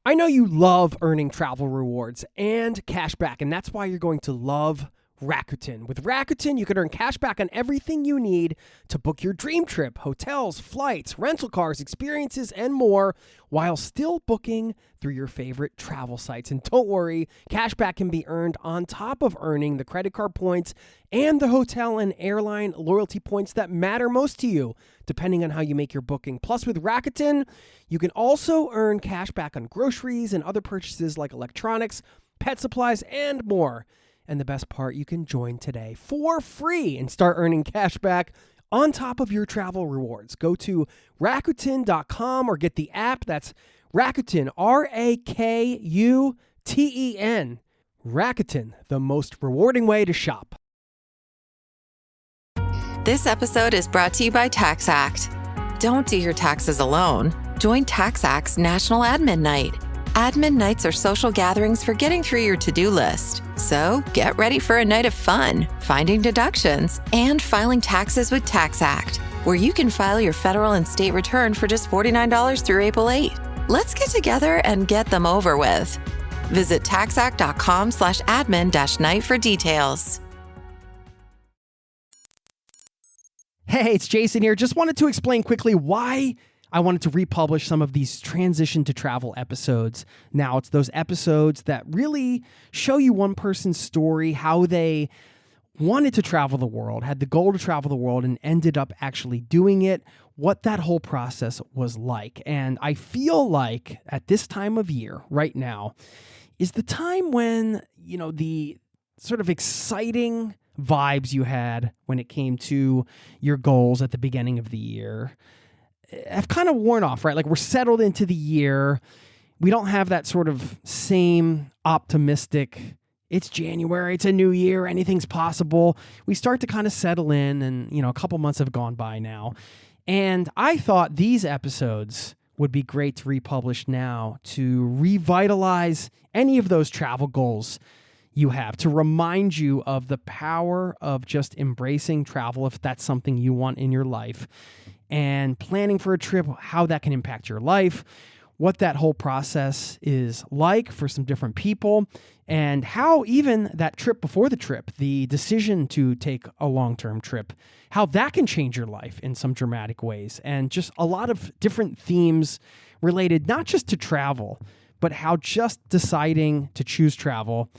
I know you love earning travel rewards and cash back, and that's why you're going to love Rakuten. With Rakuten, you can earn cash back on everything you need to book your dream trip, hotels, flights, rental cars, experiences, and more, while still booking through your favorite travel sites. And don't worry, cash back can be earned on top of earning the credit card points and the hotel and airline loyalty points that matter most to you, depending on how you make your booking. Plus, with Rakuten, you can also earn cash back on groceries and other purchases like electronics, pet supplies, and more. And the best part, you can join today for free and start earning cash back on top of your travel rewards. Go to Rakuten.com or get the app. That's Rakuten, Rakuten. Rakuten, the most rewarding way to shop. This episode is brought to you by TaxAct. Don't do your taxes alone. Join TaxAct's National Admin Night. Admin nights are social gatherings for getting through your to-do list. So get ready for a night of fun, finding deductions, and filing taxes with TaxAct, where you can file your federal and state return for just $49 through April 8. Let's get together and get them over with. Visit taxact.com/admin-night for details. Hey, it's Jason here. Just wanted to explain quickly why I wanted to republish some of these transition to travel episodes. Now, it's those episodes that really show you one person's story, how they wanted to travel the world, had the goal to travel the world, and ended up actually doing it, what that whole process was like. And I feel like at this time of year, right now, is the time when, the sort of exciting vibes you had when it came to your goals at the beginning of the year have kind of worn off, right? Like we're settled into the year. We don't have that sort of same optimistic, it's January, it's a new year, anything's possible. We start to kind of settle in and, a couple months have gone by now. And I thought these episodes would be great to republish now to revitalize any of those travel goals you have, to remind you of the power of just embracing travel if that's something you want in your life, and planning for a trip, how that can impact your life, what that whole process is like for some different people, and how even that trip before the trip, the decision to take a long-term trip, how that can change your life in some dramatic ways, and just a lot of different themes related not just to travel, but how just deciding to choose travel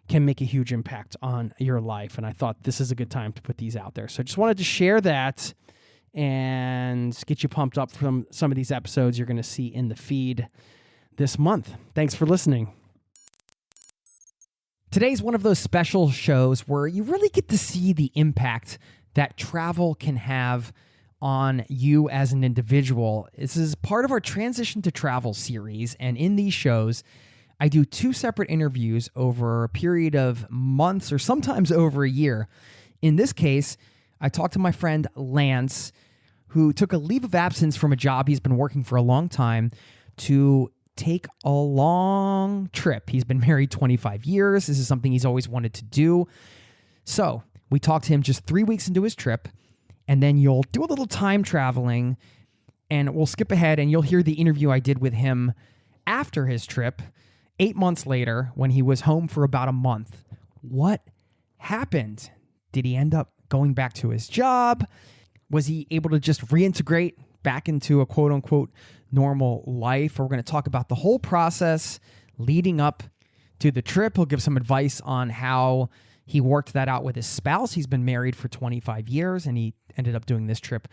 can make a huge impact on your life. And I thought this is a good time to put these out there. So I just wanted to share that and get you pumped up from some of these episodes you're going to see in the feed this month. Thanks for listening. Today's one of those special shows where you really get to see the impact that travel can have on you as an individual. This is part of our Transition to Travel series, and in these shows, I do 2 separate interviews over a period of months or sometimes over a year. In this case, I talked to my friend Lance, who took a leave of absence from a job he's been working for a long time to take a long trip. He's been married 25 years. This is something he's always wanted to do. So we talked to him just 3 weeks into his trip, and then you'll do a little time traveling, and we'll skip ahead, and you'll hear the interview I did with him after his trip, 8 months later, when he was home for about a month. What happened? Did he end up going back to his job? Was he able to just reintegrate back into a quote-unquote normal life? We're going to talk about the whole process leading up to the trip. He'll give some advice on how he worked that out with his spouse. He's been married for 25 years, and he ended up doing this trip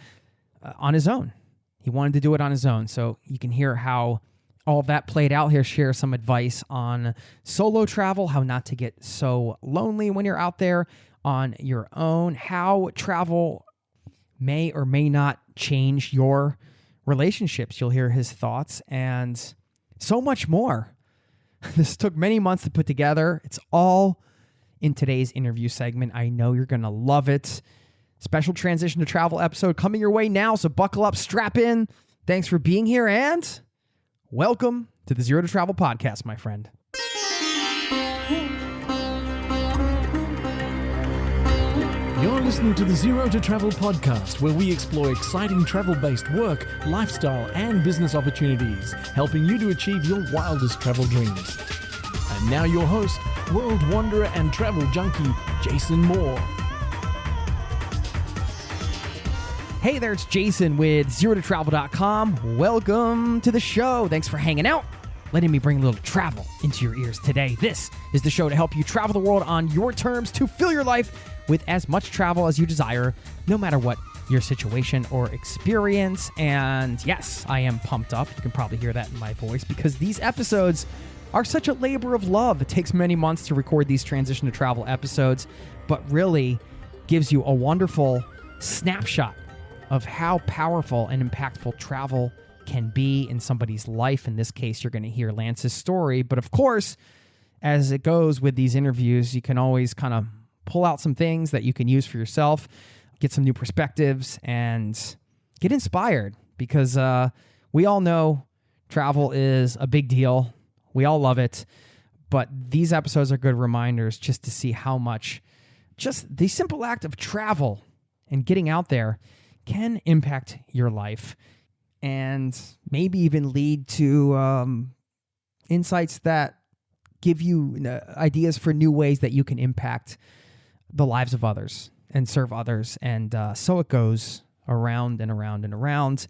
on his own. He wanted to do it on his own. So you can hear how all of that played out. He'll share some advice on solo travel, how not to get so lonely when you're out there on your own, how travel may or may not change your relationships. You'll hear his thoughts and so much more. This took many months to put together. It's all in today's interview segment. I know you're going to love it. Special Transition to Travel episode coming your way now, so buckle up, strap in. Thanks for being here, and welcome to the Zero to Travel podcast, my friend. You're listening to the Zero to Travel podcast, where we explore exciting travel-based work, lifestyle, and business opportunities, helping you to achieve your wildest travel dreams. And now your host, world wanderer and travel junkie, Jason Moore. Hey there, it's Jason with ZeroToTravel.com. Welcome to the show. Thanks for hanging out, letting me bring a little travel into your ears today. This is the show to help you travel the world on your terms to fill your life with as much travel as you desire, no matter what your situation or experience. And yes, I am pumped up. You can probably hear that in my voice because these episodes are such a labor of love. It takes many months to record these transition to travel episodes, but really gives you a wonderful snapshot of how powerful and impactful travel can be in somebody's life. In this case, you're going to hear Lance's story. But of course, as it goes with these interviews, you can always kind of pull out some things that you can use for yourself, get some new perspectives, and get inspired because we all know travel is a big deal. We all love it. But these episodes are good reminders just to see how much just the simple act of travel and getting out there can impact your life and maybe even lead to insights that give you ideas for new ways that you can impact the lives of others and serve others. And so it goes around and around and around.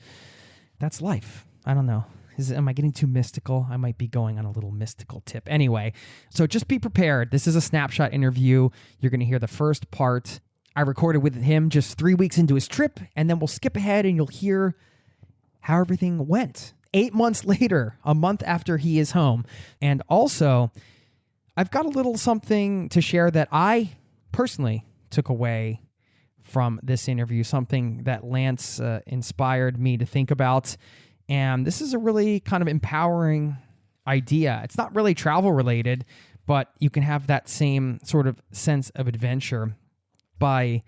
That's life. I don't know. Am I getting too mystical? I might be going on a little mystical tip. Anyway, so just be prepared. This is a snapshot interview. You're going to hear the first part. I recorded with him just 3 weeks into his trip, and then we'll skip ahead and you'll hear how everything went 8 months later, a month after he is home. And also, I've got a little something to share that I personally took away from this interview, something that Lance inspired me to think about. And this is a really kind of empowering idea. It's not really travel related, but you can have that same sort of sense of adventure by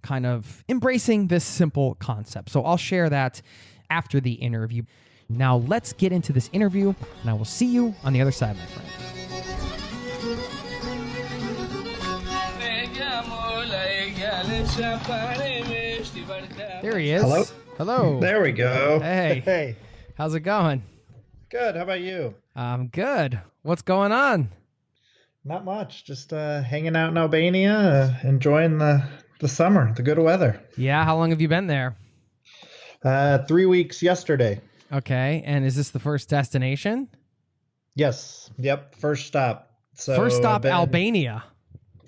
kind of embracing this simple concept. So I'll share that after the interview. Now let's get into this interview, and I will see you on the other side, my friend. There he is. Hello? Hello. There we go. Hey. Hey. How's it going? Good. How about you? I'm good. What's going on? Not much. Just hanging out in Albania, enjoying the summer, the good weather. Yeah. How long have you been there? 3 weeks yesterday. Okay. And is this the first destination? Yes. Yep. First stop. So First stop, Albania.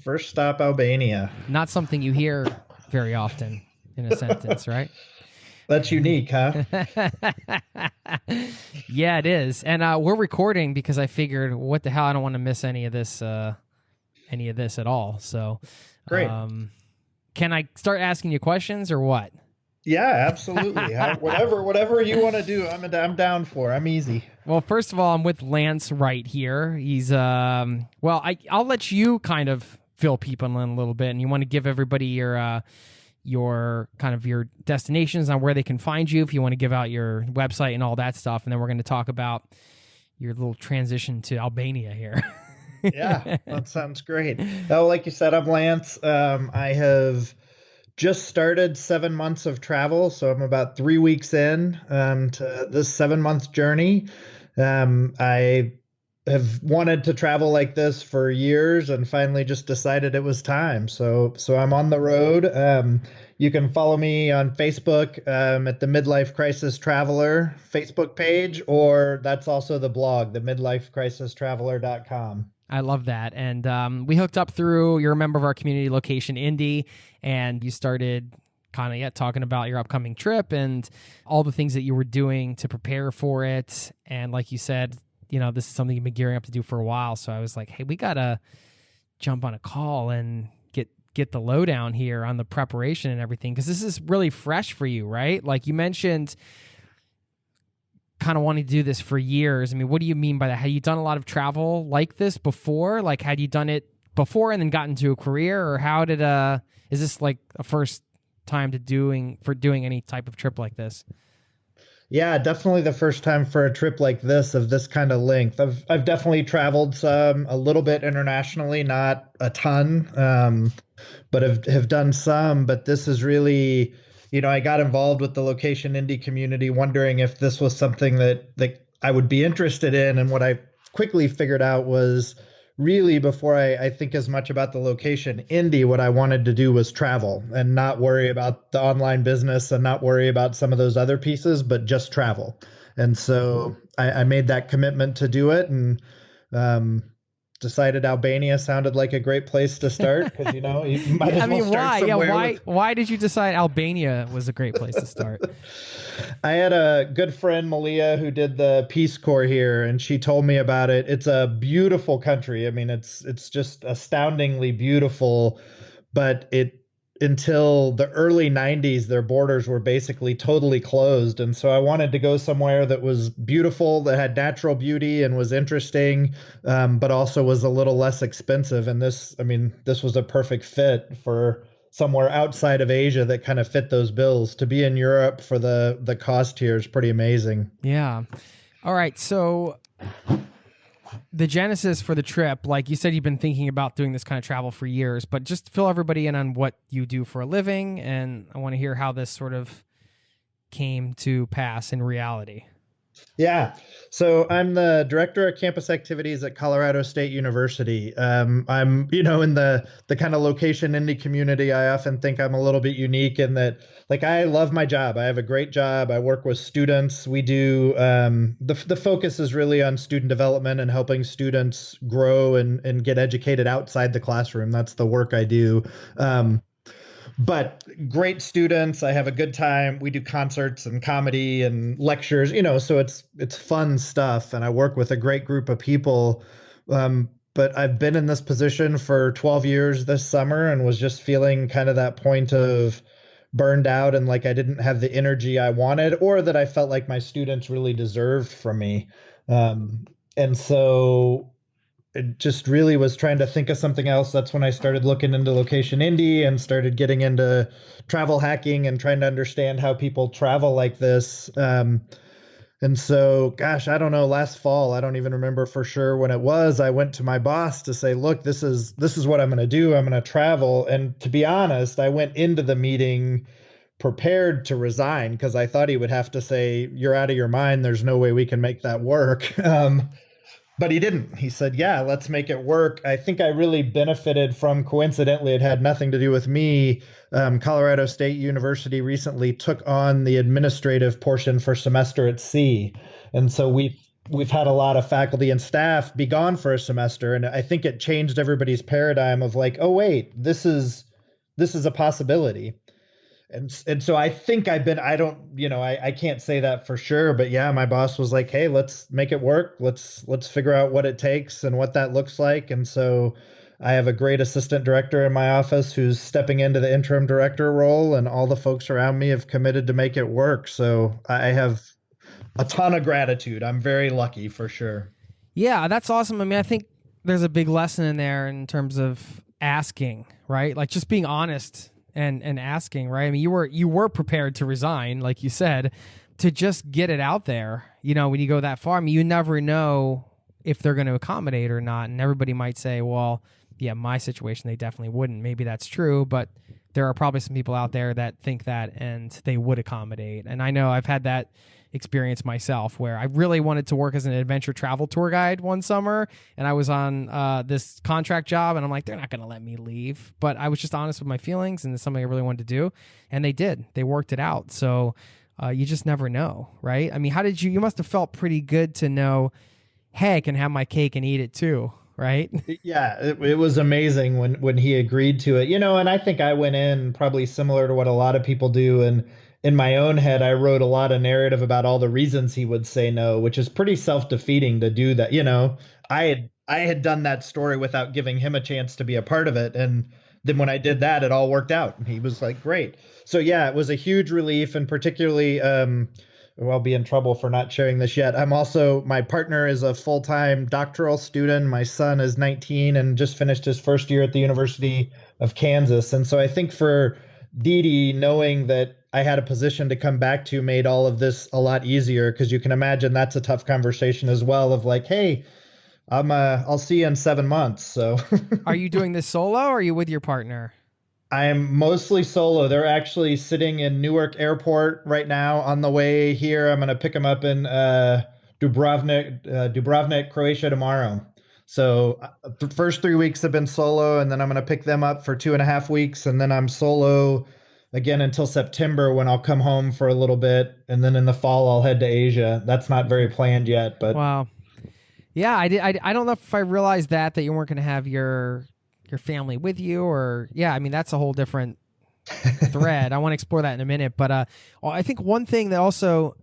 First stop, Albania. Not something you hear very often in a sentence, right? That's unique, huh? Yeah, it is. And we're recording because I figured, what the hell? I don't want to miss any of this at all. So, Great. Can I start asking you questions or what? Yeah, absolutely. Whatever you want to do, I'm down for. I'm easy. Well, first of all, I'm with Lance Wright here. He's I'll let you kind of fill people in a little bit, and you want to give everybody your kind of your destinations on where they can find you, if you want to give out your website and all that stuff, and then we're going to talk about your little transition to Albania here. Yeah, that sounds great. Oh, like you said, I'm Lance. I have just started 7 months of travel, so I'm about 3 weeks in to this 7-month journey. I have wanted to travel like this for years and finally just decided it was time. So I'm on the road. You can follow me on Facebook at the Midlife Crisis Traveler Facebook page, or that's also the blog, the midlifecrisistraveler.com. I love that. And we hooked up through, you're a member of our community location, Indy, and you started kind of talking about your upcoming trip and all the things that you were doing to prepare for it. And like you said, this is something you've been gearing up to do for a while. So I was like, hey, we got to jump on a call and get the lowdown here on the preparation and everything, because this is really fresh for you, right? Like you mentioned, kind of wanting to do this for years. I mean, what do you mean by that? Had you done a lot of travel like this before? Like, had you done it before and then gotten into a career, or how did is this like a first time doing any type of trip like this? Yeah, definitely the first time for a trip like this of this kind of length. I've definitely traveled some a little bit internationally, not a ton, but have done some. But this is really, I got involved with the location indie community, wondering if this was something that I would be interested in. And what I quickly figured out was really before I think as much about the location indie, what I wanted to do was travel and not worry about the online business and not worry about some of those other pieces, but just travel. And so I made that commitment to do it, and um, decided Albania sounded like a great place to start because you might as well start why? Yeah, somewhere. why did you decide Albania was a great place to start? I had a good friend, Malia, who did the Peace Corps here, and she told me about it. It's a beautiful country. I mean, it's just astoundingly beautiful, but until the early 90s, their borders were basically totally closed. And so I wanted to go somewhere that was beautiful, that had natural beauty and was interesting, but also was a little less expensive. And this was a perfect fit for somewhere outside of Asia that kind of fit those bills. To be in Europe for the cost here is pretty amazing. Yeah. All right. So the genesis for the trip, like you said, you've been thinking about doing this kind of travel for years, but just fill everybody in on what you do for a living. And I want to hear how this sort of came to pass in reality. Yeah. So I'm the director of campus activities at Colorado State University. I'm, in the kind of location indie community, I often think I'm a little bit unique in that, like, I love my job. I have a great job. I work with students. We do, the focus is really on student development and helping students grow and get educated outside the classroom. That's the work I do. But great students. I have a good time. We do concerts and comedy and lectures, so it's fun stuff. And I work with a great group of people. But I've been in this position for 12 years this summer and was just feeling kind of that point of burned out and like I didn't have the energy I wanted, or that I felt like my students really deserved from me. And so it just really was trying to think of something else. That's when I started looking into location indie and started getting into travel hacking and trying to understand how people travel like this. And so, gosh, I don't know, last fall, I don't even remember for sure when it was, I went to my boss to say, look, this is what I'm going to do. I'm going to travel. And to be honest, I went into the meeting prepared to resign because I thought he would have to say, you're out of your mind. There's no way we can make that work. But he didn't. He said, yeah, let's make it work. I think I really benefited from, coincidentally, it had nothing to do with me. Colorado State University recently took on the administrative portion for semester at sea. And so we've had a lot of faculty and staff be gone for a semester. And I think it changed everybody's paradigm of like, oh, wait, this is a possibility. And so I think I can't say that for sure, but yeah, my boss was like, hey, let's make it work. Let's figure out what it takes and what that looks like. And so I have a great assistant director in my office who's stepping into the interim director role, and all the folks around me have committed to make it work. So I have a ton of gratitude. I'm very lucky for sure. Yeah, that's awesome. I mean, I think there's a big lesson in there in terms of asking, right? Like just being honest and asking, right? I mean, you were prepared to resign, like you said, to just get it out there. When you go that far, I mean, you never know if they're going to accommodate or not. And everybody might say, well, yeah, my situation, they definitely wouldn't. Maybe that's true, but there are probably some people out there that think that and they would accommodate. And I know I've had that experience myself where I really wanted to work as an adventure travel tour guide one summer, and I was on this contract job, and I'm like, they're not going to let me leave. But I was just honest with my feelings, and it's something I really wanted to do, and they did. They worked it out. So you just never know, right? I mean, how did you must have felt pretty good to know, hey, I can have my cake and eat it too, right? Yeah, it was amazing when he agreed to it, and I think I went in probably similar to what a lot of people do. And in my own head, I wrote a lot of narrative about all the reasons he would say no, which is pretty self-defeating to do that. I had done that story without giving him a chance to be a part of it. And then when I did that, it all worked out. And he was like, great. So yeah, it was a huge relief. And particularly, I'll be in trouble for not sharing this yet. My partner is a full-time doctoral student. My son is 19 and just finished his first year at the University of Kansas. And so I think for Dee Dee, knowing that I had a position to come back to made all of this a lot easier, because you can imagine that's a tough conversation as well of like, hey, I'll see you in 7 months. So Are you doing this solo or are you with your partner? I am mostly solo. They're actually sitting in Newark Airport right now on the way here. I'm going to pick them up in Dubrovnik, Croatia tomorrow. So the first 3 weeks have been solo, and then I'm going to pick them up for 2.5 weeks, and then I'm solo again until September, when I'll come home for a little bit, and then in the fall I'll head to Asia. That's not very planned yet, but Wow. Yeah, I don't know if I realized that you weren't going to have your family with you, or I mean, that's a whole different thread. I want to explore that in a minute, but I think one thing that also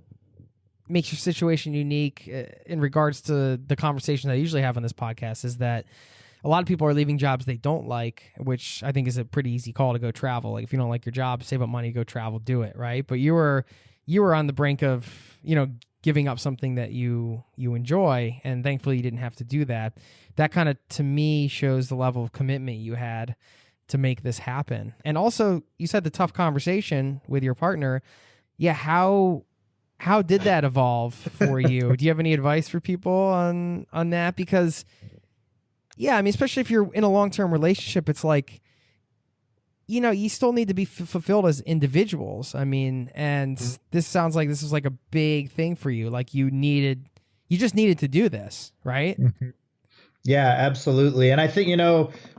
makes your situation unique in regards to the conversation that I usually have on this podcast is that a lot of people are leaving jobs they don't like, which I think is a pretty easy call to go travel. Like, if you don't like your job, save up money, go travel, do it, right? But you were on the brink of, giving up something that you enjoy, and thankfully you didn't have to do that. That kind of, to me, shows the level of commitment you had to make this happen. And also, you said the tough conversation with your partner. Yeah, how did that evolve for you? Do you have any advice for people on that? Because, I mean, especially if you're in a long-term relationship, it's like, you still need to be fulfilled as individuals. I mean, and this sounds like this was like a big thing for you. Like you just needed to do this, right? Mm-hmm. Yeah, absolutely. And I think,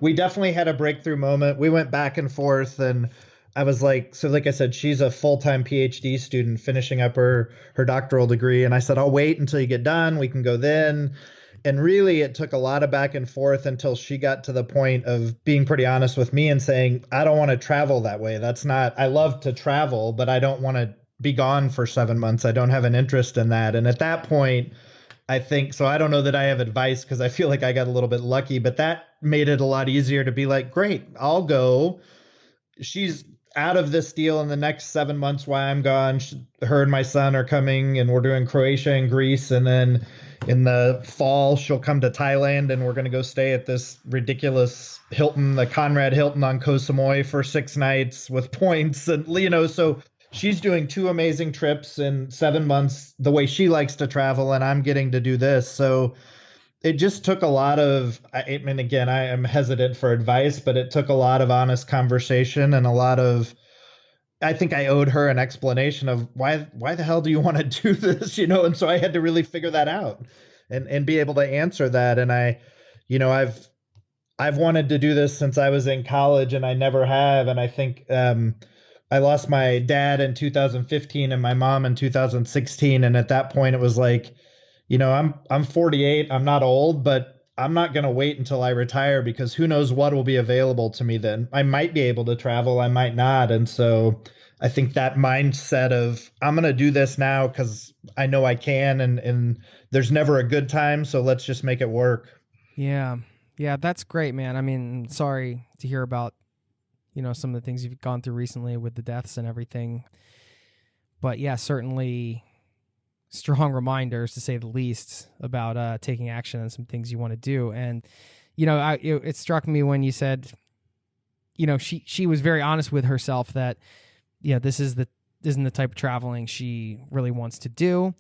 we definitely had a breakthrough moment. We went back and forth, and I was like, so like I said, she's a full-time PhD student finishing up her doctoral degree. And I said, I'll wait until you get done. We can go then. And really, it took a lot of back and forth until she got to the point of being pretty honest with me and saying, I don't want to travel that way. I love to travel, but I don't want to be gone for 7 months. I don't have an interest in that. And at that point, I think, so I don't know that I have advice, because I feel like I got a little bit lucky, but that made it a lot easier to be like, great, I'll go. She's out of this deal in the next 7 months while I'm gone. Her and my son are coming, and we're doing Croatia and Greece. And then in the fall, she'll come to Thailand, and we're going to go stay at this ridiculous Hilton, the Conrad Hilton on Koh Samui for 6 nights with points. And, so she's doing 2 amazing trips in 7 months the way she likes to travel, and I'm getting to do this. So it just took a lot of, I mean, again, I am hesitant for advice, but it took a lot of honest conversation and a lot of, I think I owed her an explanation of why the hell do you want to do this? And so I had to really figure that out and be able to answer that. And I've wanted to do this since I was in college, and I never have. And I think, I lost my dad in 2015 and my mom in 2016. And at that point it was like, I'm 48. I'm not old, but I'm not going to wait until I retire, because who knows what will be available to me then. I might be able to travel, I might not. And so I think that mindset of I'm going to do this now because I know I can, and there's never a good time. So let's just make it work. Yeah. Yeah. That's great, man. I mean, sorry to hear about, some of the things you've gone through recently with the deaths and everything, but yeah, certainly strong reminders, to say the least, about taking action on some things you want to do. And it struck me when you said, she was very honest with herself that this isn't the type of traveling she really wants to do.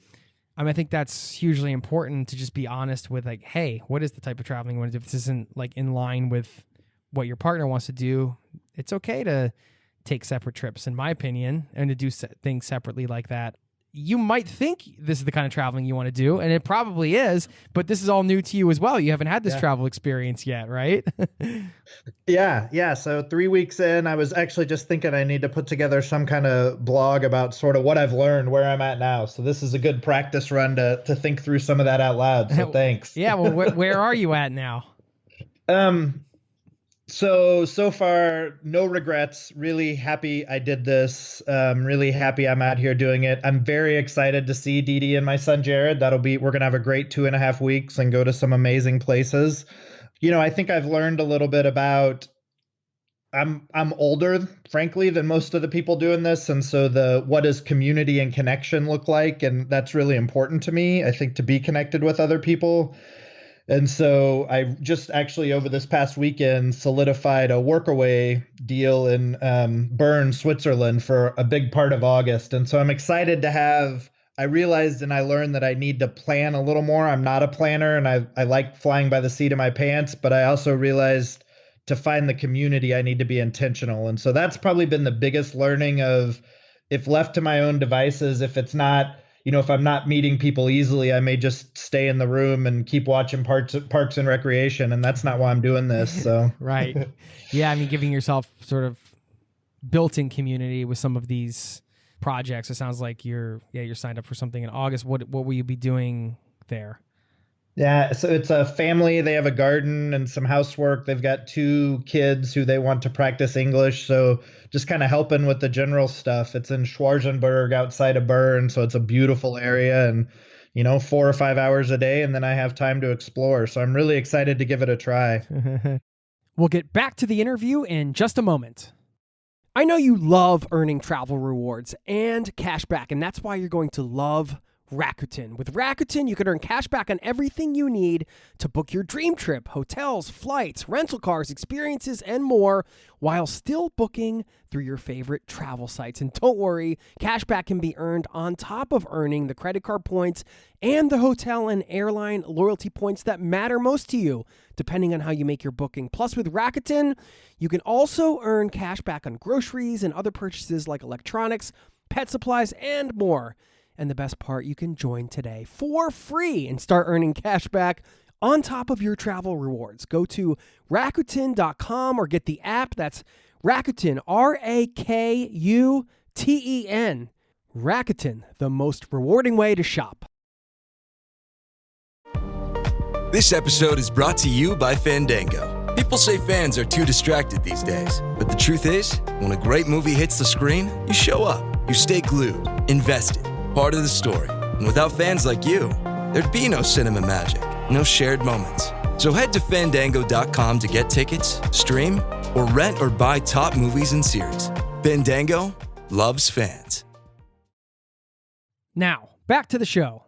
I mean, I think that's hugely important, to just be honest with, like, hey, what is the type of traveling you want to do? If this isn't like in line with what your partner wants to do, it's okay to take separate trips, in my opinion, and to do things separately like that. You might think this is the kind of traveling you want to do, and it probably is, but this is all new to you as well. You haven't had this travel experience yet, right? Yeah. So 3 weeks in, I was actually just thinking I need to put together some kind of blog about sort of what I've learned, where I'm at now. So this is a good practice run to think through some of that out loud. So thanks. Yeah. Well, where are you at now? So far, no regrets. Really happy I did this. Really happy I'm out here doing it. I'm very excited to see Dee Dee and my son Jared. We're going to have a great 2.5 weeks and go to some amazing places. I think I've learned a little bit about, I'm older, frankly, than most of the people doing this. And so what does community and connection look like? And that's really important to me, I think, to be connected with other people. And so I just actually over this past weekend solidified a workaway deal in Bern, Switzerland for a big part of August. And so I'm excited to have. I realized and I learned that I need to plan a little more. I'm not a planner and I like flying by the seat of my pants, but I also realized to find the community, I need to be intentional. And so that's probably been the biggest learning of if left to my own devices, if it's not, if I'm not meeting people easily, I may just stay in the room and keep watching Parks and Recreation. And that's not why I'm doing this. So, Right. Yeah. I mean, giving yourself sort of built-in community with some of these projects. It sounds like you're signed up for something in August. What will you be doing there? Yeah, so it's a family. They have a garden and some housework. They've got 2 kids who they want to practice English. So just kind of helping with the general stuff. It's in Schwarzenberg outside of Bern. So it's a beautiful area and, 4 or 5 hours a day. And then I have time to explore. So I'm really excited to give it a try. We'll get back to the interview in just a moment. I know you love earning travel rewards and cash back, and that's why you're going to love Rakuten. With Rakuten, you can earn cash back on everything you need to book your dream trip, hotels, flights, rental cars, experiences, and more, while still booking through your favorite travel sites. And don't worry, cash back can be earned on top of earning the credit card points and the hotel and airline loyalty points that matter most to you, depending on how you make your booking. Plus, with Rakuten, you can also earn cash back on groceries and other purchases like electronics, pet supplies, and more. And the best part, you can join today for free and start earning cash back on top of your travel rewards. Go to Rakuten.com or get the app. That's Rakuten, Rakuten. Rakuten, the most rewarding way to shop. This episode is brought to you by Fandango. People say fans are too distracted these days, but the truth is, when a great movie hits the screen, you show up, you stay glued, invested, part of the story. And without fans like you, there'd be no cinema magic, no shared moments. So head to Fandango.com to get tickets, stream, or rent or buy top movies and series. Fandango loves fans. Now, back to the show.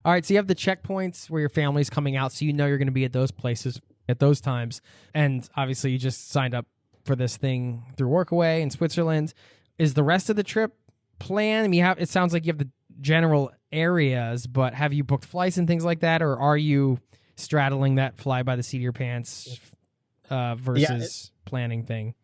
All right, so you have the checkpoints where your family's coming out, so you know you're going to be at those places at those times. And obviously, you just signed up for this thing through Workaway in Switzerland. Is the rest of the trip planned? I mean, it sounds like you have the general areas, but have you booked flights and things like that, or are you straddling that fly by the seat of your pants versus planning thing?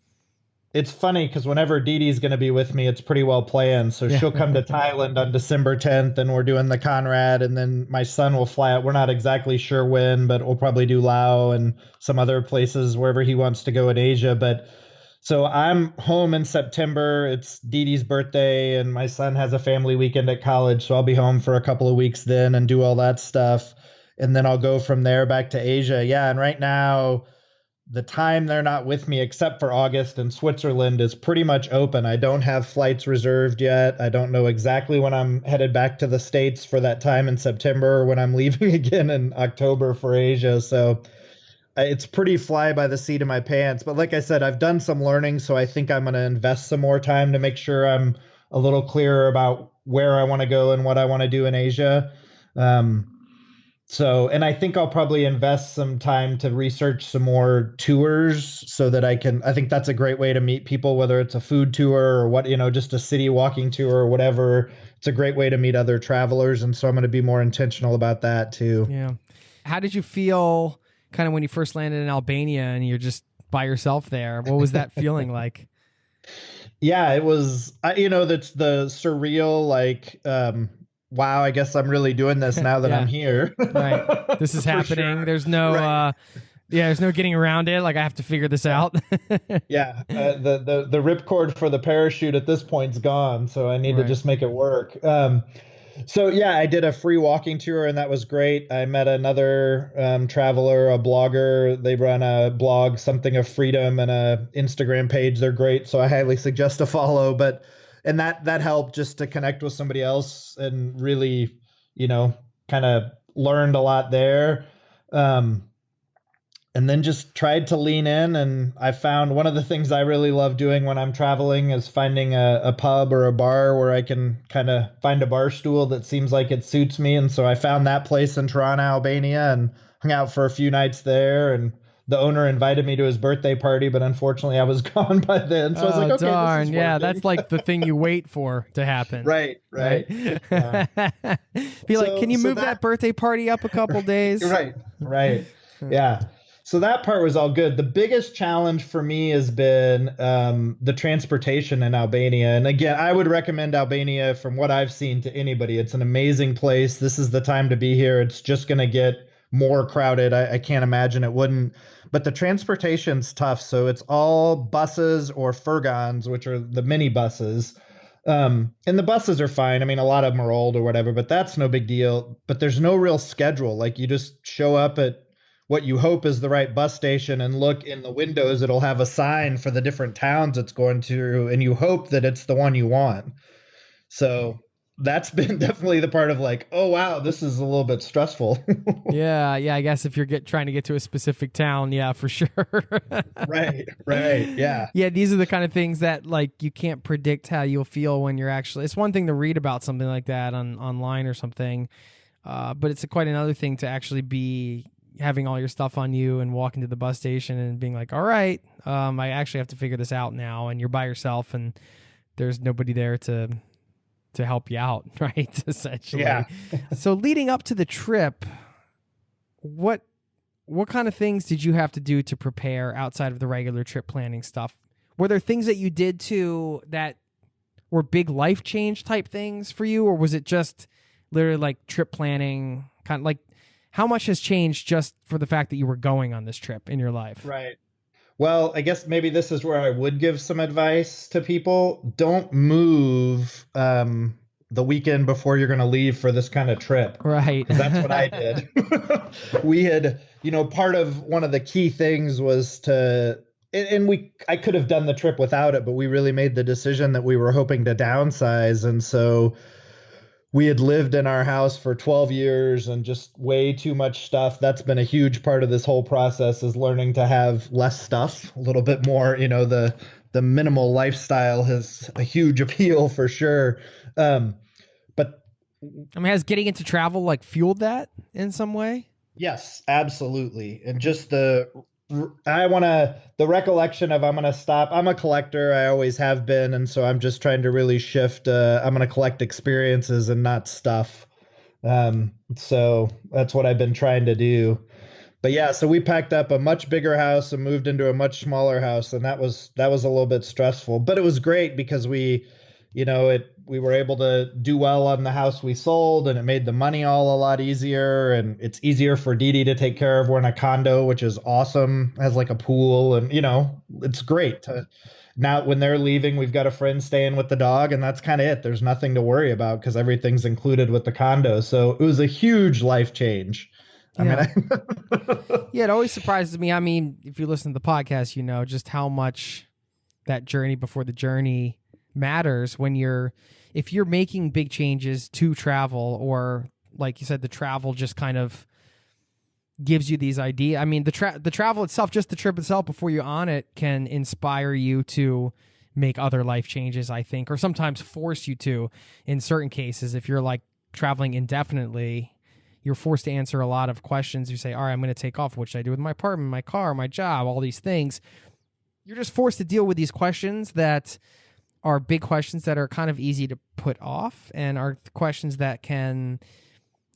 It's funny because whenever Dee Dee's going to be with me, it's pretty well planned. So she'll come to Thailand on December 10th and we're doing the Conrad. And then my son will fly out. We're not exactly sure when, but we'll probably do Laos and some other places wherever he wants to go in Asia. But so I'm home in September. It's Dee Dee's birthday and my son has a family weekend at college. So I'll be home for a couple of weeks then and do all that stuff. And then I'll go from there back to Asia. Yeah. And right now, the time they're not with me, except for August in Switzerland, is pretty much open. I don't have flights reserved yet. I don't know exactly when I'm headed back to the States for that time in September or when I'm leaving again in October for Asia. So it's pretty fly by the seat of my pants. But like I said, I've done some learning, so I think I'm going to invest some more time to make sure I'm a little clearer about where I want to go and what I want to do in Asia. And I think I'll probably invest some time to research some more tours so that I think that's a great way to meet people, whether it's a food tour or just a city walking tour or whatever. It's a great way to meet other travelers. And so I'm going to be more intentional about that too. Yeah. How did you feel kind of when you first landed in Albania and you're just by yourself there? What was that feeling like? Yeah, it was, that's the surreal, wow, I guess I'm really doing this now that I'm here. Right. This is happening. Sure. There's no, right. There's no getting around it. Like I have to figure this out. Yeah. The ripcord for the parachute at this point's gone. So I need to just make it work. I did a free walking tour and that was great. I met another traveler, a blogger. They run a blog, Something of Freedom, and a Instagram page. They're great. So I highly suggest a follow, and that helped just to connect with somebody else and really, kind of learned a lot there. And then just tried to lean in. And I found one of the things I really love doing when I'm traveling is finding a pub or a bar where I can kind of find a bar stool that seems like it suits me. And so I found that place in Tirana, Albania, and hung out for a few nights there, and the owner invited me to his birthday party, but unfortunately I was gone by then. So I was like, okay, darn. this is Yeah, working. that's like the thing you wait for to happen. Right. Yeah. Be like, can you move that birthday party up a couple days? Right. Yeah. So that part was all good. The biggest challenge for me has been the transportation in Albania. And again, I would recommend Albania from what I've seen to anybody. It's an amazing place. This is the time to be here. It's just going to get more crowded. I can't imagine it wouldn't. But the transportation's tough. So it's all buses or furgons, which are the mini buses. And the buses are fine. I mean, a lot of them are old or whatever, but that's no big deal. But there's no real schedule. Like you just show up at what you hope is the right bus station and look in the windows. It'll have a sign for the different towns it's going to, and you hope that it's the one you want. So that's been definitely the part of like, oh, wow, this is a little bit stressful. Yeah. I guess if you're trying to get to a specific town, yeah, for sure. Right. Yeah. Yeah, these are the kind of things that like you can't predict how you'll feel when you're actually. It's one thing to read about something like that online or something, but it's quite another thing to actually be having all your stuff on you and walking to the bus station and being like, all right, I actually have to figure this out now, and you're by yourself and there's nobody there to help you out, right? Essentially. Yeah. So leading up to the trip, what kind of things did you have to do to prepare outside of the regular trip planning stuff? Were there things that you did too that were big life change type things for you, or was it just literally like trip planning, kind of like how much has changed just for the fact that you were going on this trip in your life? Right. Well, I guess maybe this is where I would give some advice to people. Don't move the weekend before you're going to leave for this kind of trip. Right. That's what I did. We had, part of one of the key things was I could have done the trip without it, but we really made the decision that we were hoping to downsize. And so we had lived in our house for 12 years and just way too much stuff. That's been a huge part of this whole process, is learning to have less stuff, a little bit more, the minimal lifestyle has a huge appeal for sure. But I mean, has getting into travel like fueled that in some way? Yes, absolutely. And just the recollection of I'm going to stop. I'm a collector. I always have been. And so I'm just trying to really shift. I'm going to collect experiences and not stuff. So that's what I've been trying to do. But yeah, so we packed up a much bigger house and moved into a much smaller house. And that was a little bit stressful, but it was great because we were able to do well on the house we sold, and it made the money all a lot easier. And it's easier for Dee Dee to take care of. We're in a condo, which is awesome, has like a pool, and it's great. Now when they're leaving, we've got a friend staying with the dog, and that's kind of it. There's nothing to worry about because everything's included with the condo. So it was a huge life change. Yeah. Yeah, it always surprises me. I mean, if you listen to the podcast, just how much that journey before the journey matters if you're making big changes to travel, or like you said, the travel just kind of gives you these ideas. I mean, the travel itself, just the trip itself before you're on it, can inspire you to make other life changes, I think, or sometimes force you to. In certain cases, if you're like traveling indefinitely, you're forced to answer a lot of questions. You say, all right, I'm going to take off. What should I do with my apartment, my car, my job, all these things? You're just forced to deal with these questions that are big questions that are kind of easy to put off, and are questions that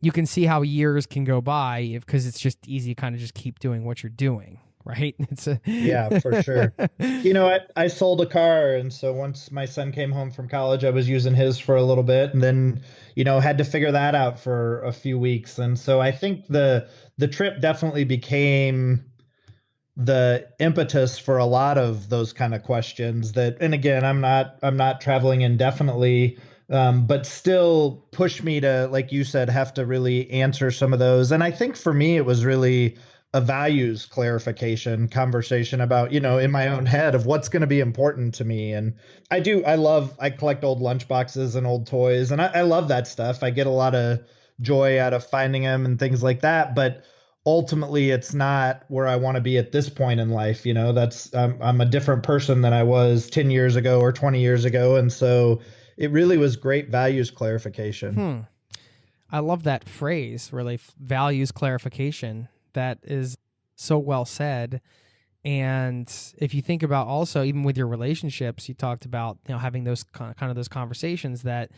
you can see how years can go by because it's just easy to kind of just keep doing what you're doing, right? Yeah, for sure. I sold a car, and so once my son came home from college, I was using his for a little bit, and then had to figure that out for a few weeks. And so I think the trip definitely became the impetus for a lot of those kind of questions and again, I'm not traveling indefinitely, but still push me to, like you said, have to really answer some of those. And I think for me, it was really a values clarification conversation about, in my own head of what's going to be important to me. And I collect old lunchboxes and old toys, and I love that stuff. I get a lot of joy out of finding them and things like that. But ultimately, it's not where I want to be at this point in life. That's I'm a different person than I was 10 years ago or 20 years ago. And so it really was great values clarification. I love that phrase, really, values clarification. that is so well said. And if you think about also, even with your relationships, you talked about, having those kind of those conversations that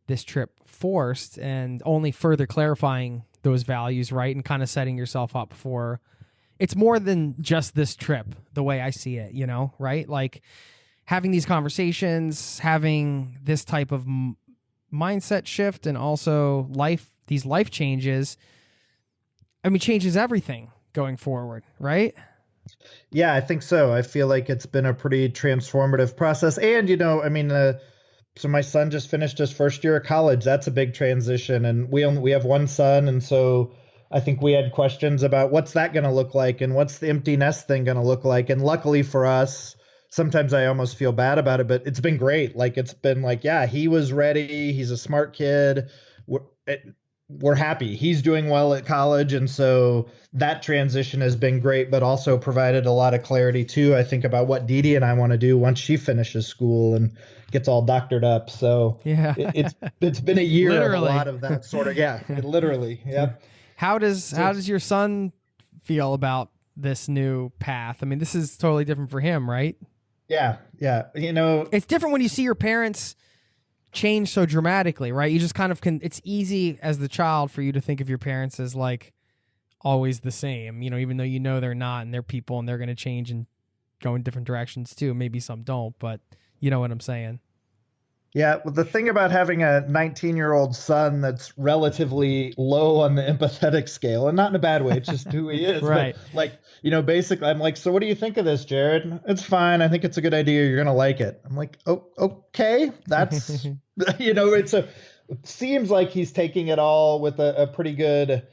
this trip forced, and only further clarifying those values, right? And kind of setting yourself up for, it's more than just this trip, the way I see it, right? Like having these conversations, having this type of mindset shift, and also these life changes, changes everything going forward, right? Yeah, I think so. I feel like it's been a pretty transformative process. And, so my son just finished his first year of college. That's a big transition. And we have one son. And so I think we had questions about what's that going to look like and what's the empty nest thing going to look like. And luckily for us, sometimes I almost feel bad about it, but it's been great. Like, it's been like, yeah, he was ready. He's a smart kid. We're happy. He's doing well at college. And so that transition has been great, but also provided a lot of clarity too, I think, about what Dee Dee and I want to do once she finishes school and gets all doctored up. So yeah, it's been a year of a lot of that sort of, literally. Yeah. How does your son feel about this new path? This is totally different for him, right? Yeah. Yeah. It's different when you see your parents change so dramatically, right? You just kind of it's easy as the child for you to think of your parents as like always the same, even though they're not, and they're people and they're going to change and go in different directions too. Maybe some don't, but you know what I'm saying? Yeah. Well, the thing about having a 19-year-old son that's relatively low on the empathetic scale, and not in a bad way, it's just who he is. Right. But basically I'm like, so what do you think of this, Jared? It's fine. I think it's a good idea. You're going to like it. I'm like, oh, okay. That's, it seems like he's taking it all with a pretty good,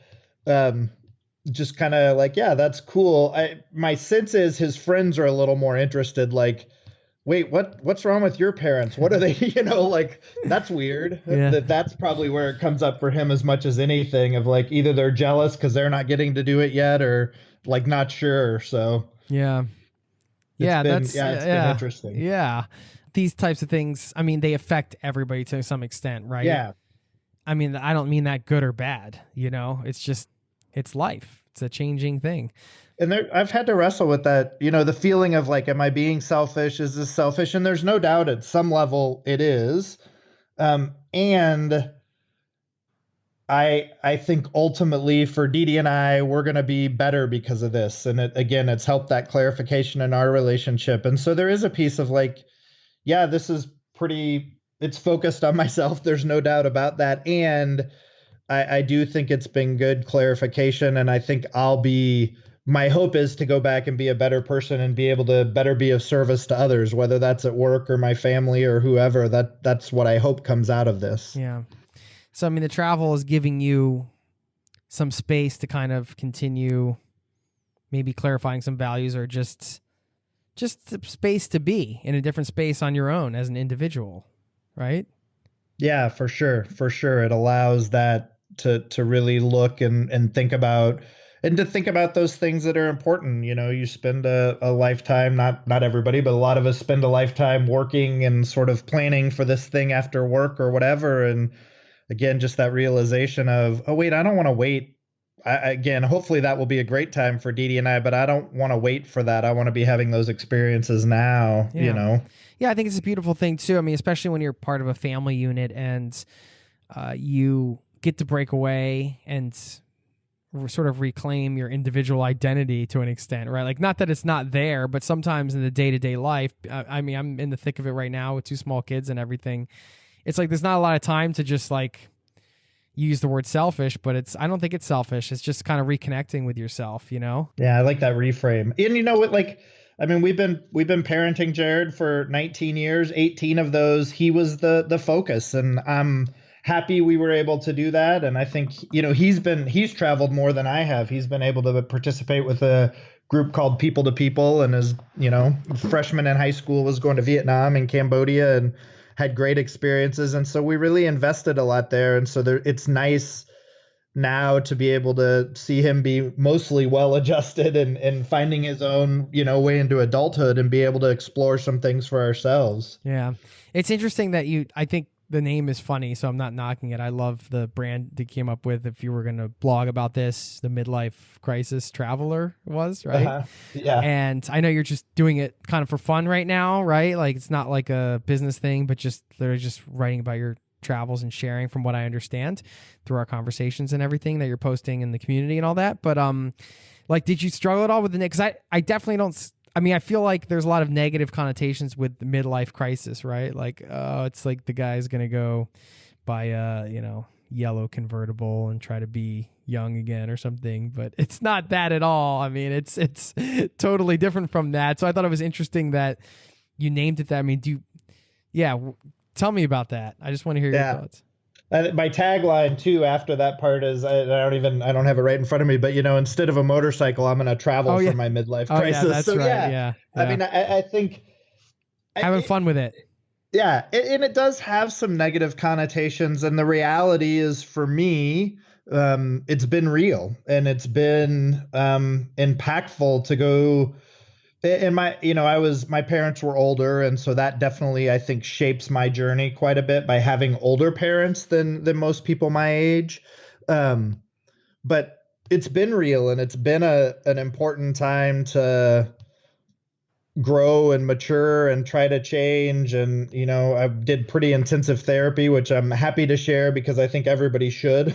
just kind of like, yeah, that's cool. My sense is his friends are a little more interested, like, wait, what's wrong with your parents? What are they, that's weird. Yeah. That's probably where it comes up for him as much as anything, of like, either they're jealous because they're not getting to do it yet, or like not sure. So yeah. It's been interesting. Yeah. These types of things, they affect everybody to some extent, right? Yeah. I don't mean that good or bad, it's just, it's life. It's a changing thing. And I've had to wrestle with that, the feeling of like, am I being selfish? Is this selfish? And there's no doubt at some level it is. And I think ultimately for Dee Dee and I, we're going to be better because of this. And it's helped that clarification in our relationship. And so there is a piece of like, yeah, this is it's focused on myself. There's no doubt about that. And I do think it's been good clarification. And I think my hope is to go back and be a better person and be able to better be of service to others, whether that's at work or my family or whoever. That's what I hope comes out of this. Yeah. So, the travel is giving you some space to kind of continue maybe clarifying some values, or just space to be in a different space on your own as an individual, right? Yeah, for sure. For sure. It allows that to really look and think about, and to think about those things that are important. You spend a lifetime, not everybody, but a lot of us spend a lifetime working and sort of planning for this thing after work or whatever. And again, just that realization of, oh, wait, I don't want to wait. Again, hopefully that will be a great time for Dee Dee and I, but I don't want to wait for that. I want to be having those experiences now, Yeah, I think it's a beautiful thing too. Especially when you're part of a family unit and you get to break away and sort of reclaim your individual identity to an extent, right? Like, not that it's not there, but sometimes in the day-to-day life, I'm in the thick of it right now with 2 small kids and everything. It's like there's not a lot of time to just like use the word selfish, but I don't think it's selfish. It's just kind of reconnecting with yourself, Yeah, I like that reframe. And you know what, like, we've been parenting Jared for 19 years, 18 of those, he was the focus, and I'm happy we were able to do that. And I think, he's traveled more than I have. He's been able to participate with a group called People to People, and as, freshman in high school was going to Vietnam and Cambodia and had great experiences. And so we really invested a lot there. And so it's nice now to be able to see him be mostly well-adjusted and finding his own, way into adulthood and be able to explore some things for ourselves. Yeah. It's interesting that I think the name is funny, so I'm not knocking it. I love the brand they came up with. If you were going to blog about this, the Midlife Crisis Traveler was, right? Yeah. And I know you're just doing it kind of for fun right now, right? Like it's not like a business thing, but just they're just writing about your travels and sharing, from what I understand through our conversations and everything that you're posting in the community and all that. But like, did you struggle at all with the name? Because I definitely don't. I mean, I feel like there's a lot of negative connotations with the midlife crisis, right? Like, oh, it's like the guy's gonna go buy a yellow convertible and try to be young again or something. But it's not that at all. I mean, it's totally different from that. So I thought it was interesting that you named it that. I mean, tell me about that. I just want to hear your thoughts. My tagline too after that part is I don't have it right in front of me, but instead of a motorcycle, I'm going to travel for my midlife crisis. Yeah, that's so right. Yeah. I mean, I think having fun with it. Yeah, and it does have some negative connotations, and the reality is for me, it's been real and it's been impactful to go. And my parents were older, and so that definitely, I think, shapes my journey quite a bit by having older parents than most people my age. But it's been real, and it's been an important time to grow and mature and try to change. And I did pretty intensive therapy, which I'm happy to share because I think everybody should.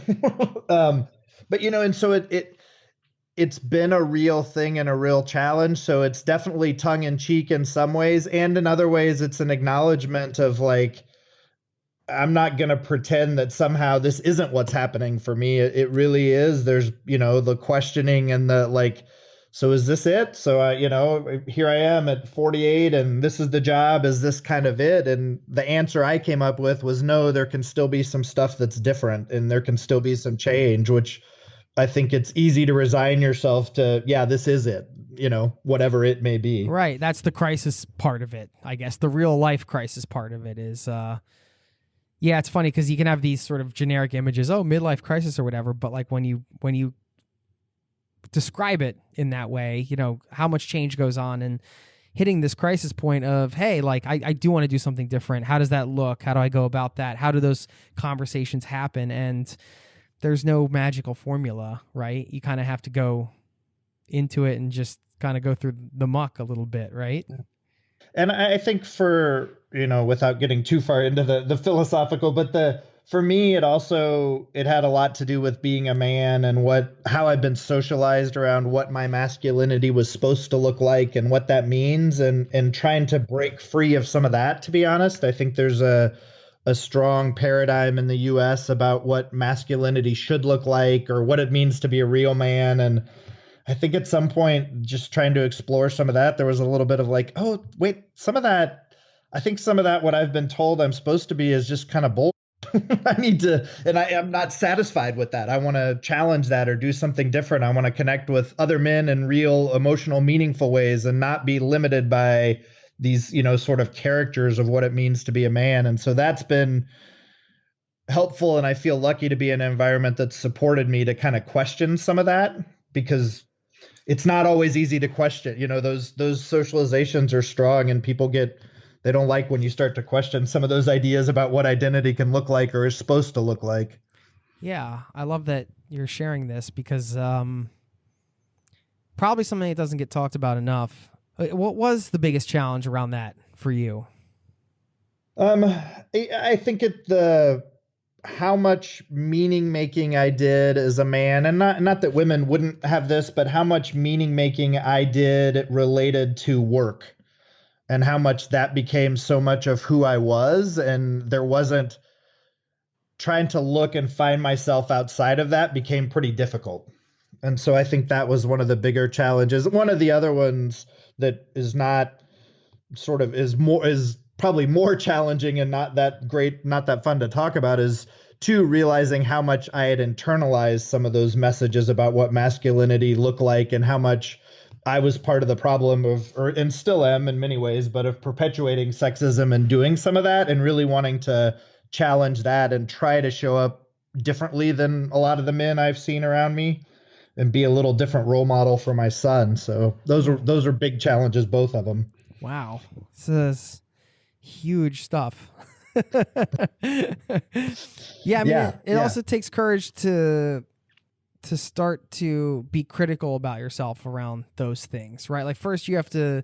But and so it's been a real thing and a real challenge. So it's definitely tongue in cheek in some ways. And in other ways, it's an acknowledgement of like, I'm not going to pretend that somehow this isn't what's happening for me. It really is. There's, the questioning and the like, so is this it? So, here I am at 48 and this is the job. Is this kind of it? And the answer I came up with was no, there can still be some stuff that's different and there can still be some change, which I think it's easy to resign yourself to, this is it, whatever it may be. Right. That's the crisis part of it, I guess. The real life crisis part of it is, it's funny because you can have these sort of generic images, midlife crisis or whatever. But like when you describe it in that way, how much change goes on and hitting this crisis point of, hey, like I do want to do something different. How does that look? How do I go about that? How do those conversations happen? And there's no magical formula, right? You kind of have to go into it and just kind of go through the muck a little bit, right? And I think for, without getting too far into the philosophical, but for me, it had a lot to do with being a man and how I've been socialized around what my masculinity was supposed to look like and what that means, and trying to break free of some of that, to be honest. I think there's a strong paradigm in the US about what masculinity should look like or what it means to be a real man. And I think at some point, just trying to explore some of that, there was a little bit of like, oh, wait, some of that, what I've been told I'm supposed to be is just kind of bull. I need to, and I'm not satisfied with that. I want to challenge that or do something different. I want to connect with other men in real, emotional, meaningful ways and not be limited by these, sort of characters of what it means to be a man. And so that's been helpful. And I feel lucky to be in an environment that supported me to kind of question some of that, because it's not always easy to question. Those socializations are strong and people they don't like when you start to question some of those ideas about what identity can look like or is supposed to look like. Yeah. I love that you're sharing this because probably something that doesn't get talked about enough. What was the biggest challenge around that for you? I think how much meaning making I did as a man, and not that women wouldn't have this, but how much meaning making I did related to work and how much that became so much of who I was. And there wasn't trying to look and find myself outside of that became pretty difficult. And so I think that was one of the bigger challenges. One of the other ones that is probably more challenging and not that great, not that fun to talk about is realizing how much I had internalized some of those messages about what masculinity looked like and how much I was part of the problem and still am in many ways, but of perpetuating sexism and doing some of that and really wanting to challenge that and try to show up differently than a lot of the men I've seen around me and be a little different role model for my son. So those are big challenges, both of them. Wow. This is huge stuff. Yeah, I mean, Yeah, it also takes courage to start to be critical about yourself around those things, right? Like first you have to,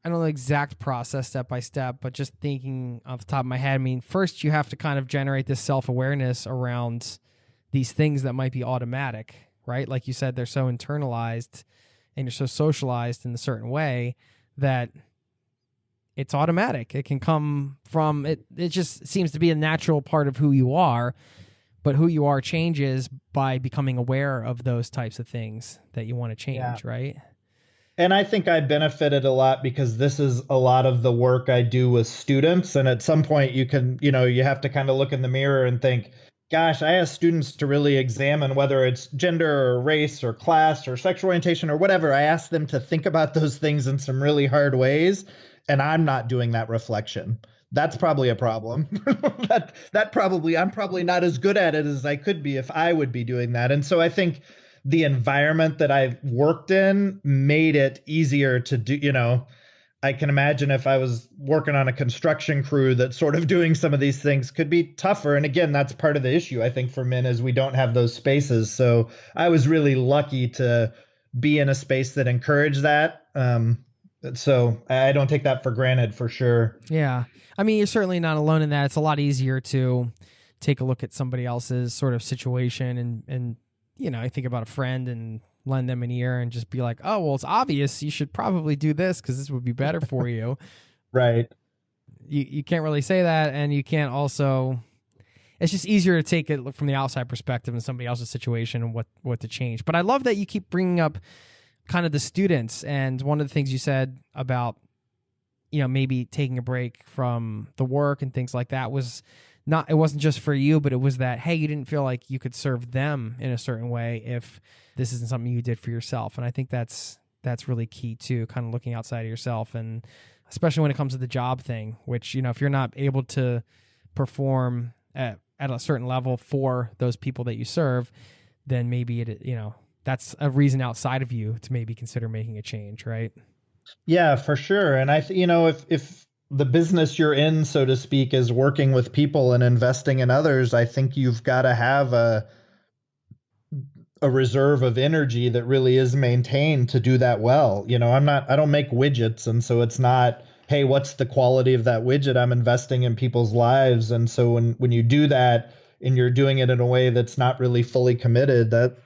I don't know the exact process step by step, but just thinking off the top of my head, I mean, first you have to kind of generate this self-awareness around these things that might be automatic, right? Like you said, they're so internalized and you're so socialized in a certain way that it's automatic. It can come from it. It just seems to be a natural part of who you are, but who you are changes by becoming aware of those types of things that you want to change, right? And I think I benefited a lot because this is a lot of the work I do with students. And at some point you can, you have to kind of look in the mirror and think, gosh, I ask students to really examine whether it's gender or race or class or sexual orientation or whatever. I ask them to think about those things in some really hard ways. And I'm not doing that reflection. That's probably a problem. I'm probably not as good at it as I could be if I would be doing that. And so I think the environment that I've worked in made it easier to do, I can imagine if I was working on a construction crew that sort of doing some of these things could be tougher. And again, that's part of the issue, I think, for men is we don't have those spaces. So I was really lucky to be in a space that encouraged that. So I don't take that for granted for sure. Yeah. I mean, you're certainly not alone in that. It's a lot easier to take a look at somebody else's sort of situation and I think about a friend and lend them an ear and just be like, oh, well, it's obvious you should probably do this because this would be better for you. Right. You can't really say that. And you can't also, it's just easier to take it from the outside perspective in somebody else's situation and what to change. But I love that you keep bringing up kind of the students. And one of the things you said about, maybe taking a break from the work and things like that was it wasn't just for you, but it was that, hey, you didn't feel like you could serve them in a certain way if this isn't something you did for yourself. And I think that's really key too, kind of looking outside of yourself. And especially when it comes to the job thing, which, if you're not able to perform at a certain level for those people that you serve, then maybe that's a reason outside of you to maybe consider making a change, right? Yeah, for sure. And if the business you're in, so to speak, is working with people and investing in others, I think you've got to have a reserve of energy that really is maintained to do that well. I don't make widgets. And so it's not, hey, what's the quality of that widget? I'm investing in people's lives. And so when you do that and you're doing it in a way that's not really fully committed, that,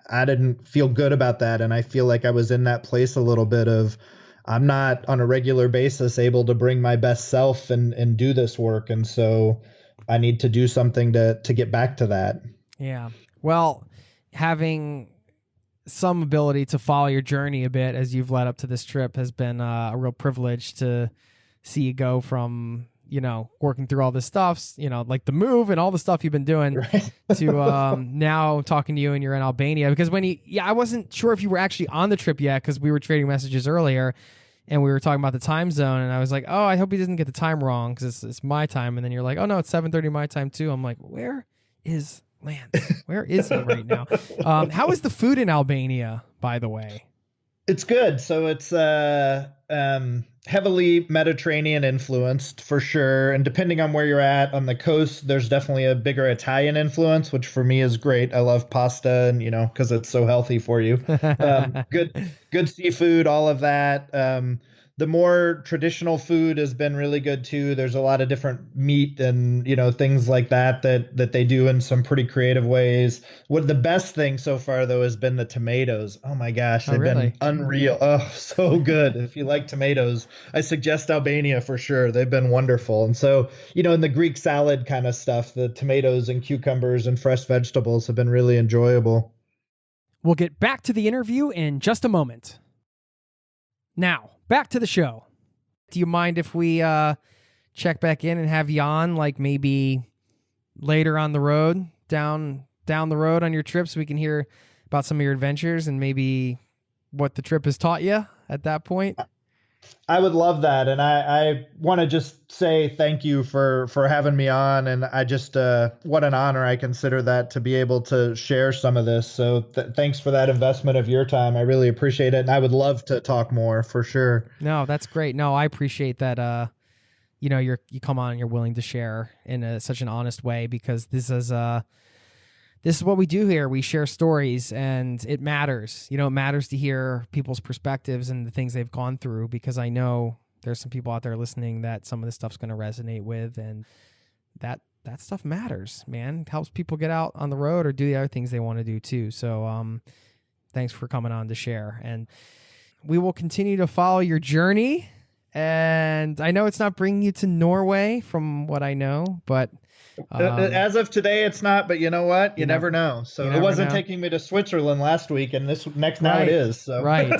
I didn't feel good about that. And I feel like I was in that place a little bit of, I'm not on a regular basis able to bring my best self and do this work. And so I need to do something to get back to that. Yeah. Well, having some ability to follow your journey a bit as you've led up to this trip has been a real privilege to see you go from, working through all this stuff, like the move and all the stuff you've been doing to now talking to you and you're in Albania. Because I wasn't sure if you were actually on the trip yet because we were trading messages earlier and we were talking about the time zone and I was like, oh, I hope he doesn't get the time wrong because it's my time. And then you're like, oh no, it's 7:30 my time too. I'm like, where is Lance? Where is he right now? How is the food in Albania, by the way? It's good. So it's heavily Mediterranean influenced for sure. And depending on where you're at on the coast, there's definitely a bigger Italian influence, which for me is great. I love pasta and, because it's so healthy for you. Good seafood, all of that. The more traditional food has been really good too. There's a lot of different meat and, things like that they do in some pretty creative ways. What the best thing so far though has been the tomatoes. Oh my gosh, they've been unreal. Oh, so good. If you like tomatoes, I suggest Albania for sure. They've been wonderful. And so, in the Greek salad kind of stuff, the tomatoes and cucumbers and fresh vegetables have been really enjoyable. We'll get back to the interview in just a moment. Now, back to the show. Do you mind if we check back in and have you on, like maybe later on the road, down the road on your trip, so we can hear about some of your adventures and maybe what the trip has taught you at that point? I would love that. And I want to just say thank you for having me on. And I just, what an honor I consider that to be able to share some of this. So thanks for that investment of your time. I really appreciate it. And I would love to talk more for sure. No, that's great. No, I appreciate that. you come on and you're willing to share in such an honest way, because this is what we do here. We share stories, and it matters. It matters to hear people's perspectives and the things they've gone through, because I know there's some people out there listening that some of this stuff's going to resonate with, and that stuff matters, man. It helps people get out on the road or do the other things they want to do too. So thanks for coming on to share, and we will continue to follow your journey. And I know it's not bringing you to Norway from what I know, but as of today, it's not, but you know what? You never know. So it wasn't taking me to Switzerland last week, and now it is. So. Right.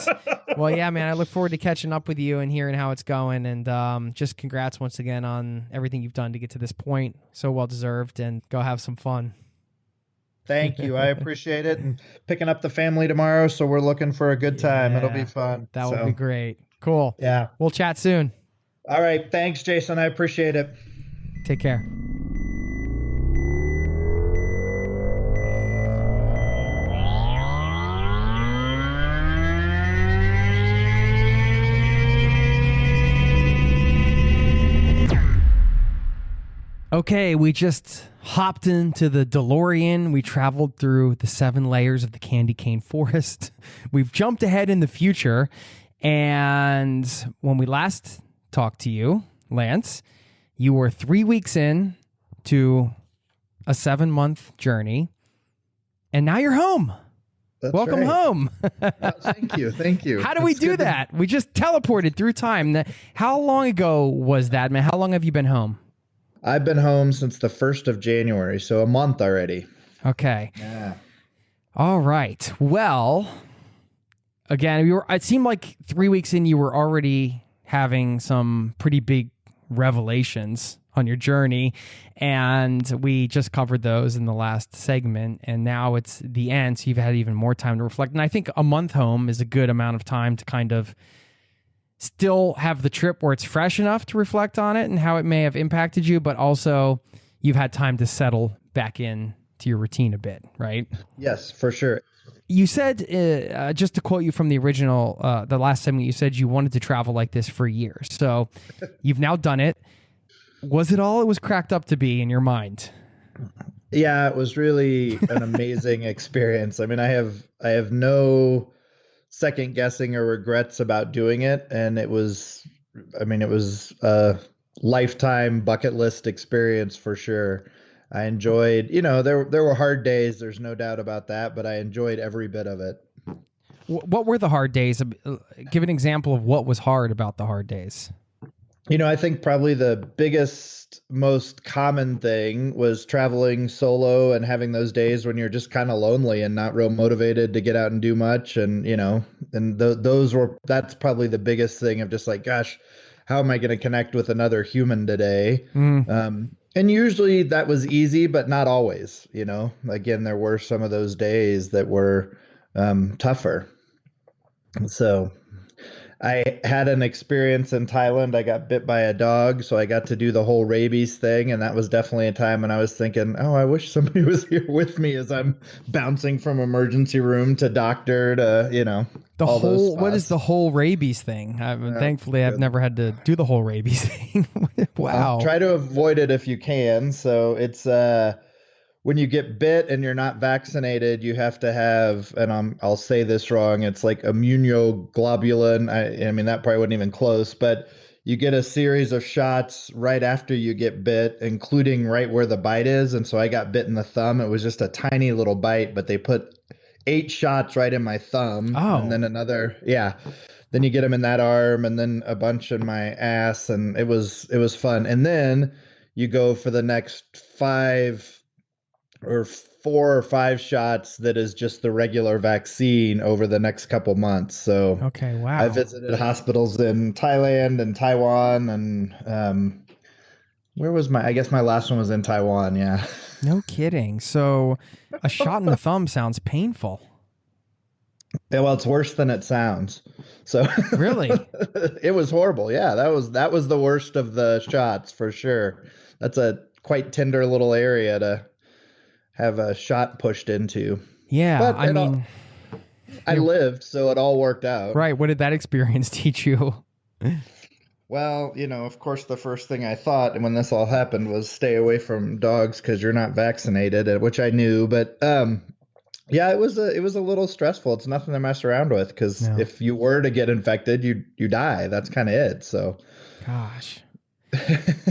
Well, yeah, man, I look forward to catching up with you and hearing how it's going. And just congrats once again on everything you've done to get to this point. So well deserved, and go have some fun. Thank you. I appreciate it. And picking up the family tomorrow, so we're looking for a good time. Yeah, it'll be fun. That will be great. Cool. Yeah. We'll chat soon. All right. Thanks, Jason. I appreciate it. Take care. Okay, we just hopped into the DeLorean. We traveled through the 7 layers of the candy cane forest. We've jumped ahead in the future. And when we last talked to you, Lance, you were 3 weeks in to a 7-month journey. And now you're home. That's Welcome right. home. Thank you. Thank you. How do we do that? We just teleported through time. How long ago was that, man? How long have you been home? I've been home since the 1st of January, so a month already. Okay. Yeah. All right. Well, again, it seemed like 3 weeks in, you were already having some pretty big revelations on your journey, and we just covered those in the last segment, and now it's the end, so you've had even more time to reflect. And I think a month home is a good amount of time to kind of still have the trip where it's fresh enough to reflect on it and how it may have impacted you, but also you've had time to settle back in to your routine a bit, right? Yes, for sure. You said, just to quote you from the original, the last segment, you said you wanted to travel like this for years. So you've now done it. Was it all it was cracked up to be in your mind? Yeah, it was really an amazing experience. I mean, I have no second guessing or regrets about doing it. And it was a lifetime bucket list experience for sure. I enjoyed, there were hard days. There's no doubt about that, but I enjoyed every bit of it. What were the hard days? Give an example of what was hard about the hard days. I think probably the biggest, most common thing was traveling solo and having those days when you're just kind of lonely and not real motivated to get out and do much. And, that's probably the biggest thing of just like, gosh, how am I going to connect with another human today? And usually that was easy, but not always, again, there were some of those days that were tougher. So I had an experience in Thailand. I got bit by a dog, so I got to do the whole rabies thing, and that was definitely a time when I was thinking, oh, I wish somebody was here with me as I'm bouncing from emergency room to doctor to, what is the whole rabies thing? Thankfully, I've never had to do the whole rabies thing. Wow. Try to avoid it if you can. So it's when you get bit and you're not vaccinated, you have to have, and I'll say this wrong, it's like immunoglobulin. I mean, that probably wasn't even close, but you get a series of shots right after you get bit, including right where the bite is. And so I got bit in the thumb. It was just a tiny little bite, but they put 8 shots right in my thumb. Oh. And then another, then you get them in that arm and then a bunch in my ass. And it was fun. And then you go for the next 4 or 5 shots that is just the regular vaccine over the next couple months. So okay, wow. I visited hospitals in Thailand and Taiwan, and where was I guess my last one was in Taiwan. Yeah. No kidding. So a shot in the thumb sounds painful. Yeah, well, it's worse than it sounds. So really, it was horrible. Yeah, that was the worst of the shots for sure. That's a quite tender little area to have a shot pushed into. Yeah, but I lived, so it all worked out. Right. What did that experience teach you? Well, of course, the first thing I thought when this all happened was stay away from dogs because you're not vaccinated, which I knew. But yeah, it was a little stressful. It's nothing to mess around with because No. if you were to get infected, you die. That's kind of it. So Gosh.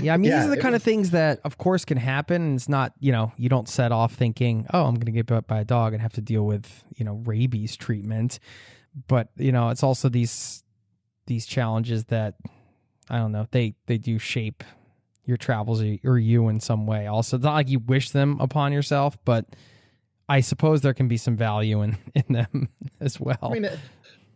Yeah, I mean, these yeah, are the it kind of was. things that, of course, can happen. And it's not, you don't set off thinking, oh, I'm going to get bit by a dog and have to deal with, rabies treatment. But, it's also these challenges that, I don't know, they do shape your travels or you in some way. Also, it's not like you wish them upon yourself, but I suppose there can be some value in them as I well. mean,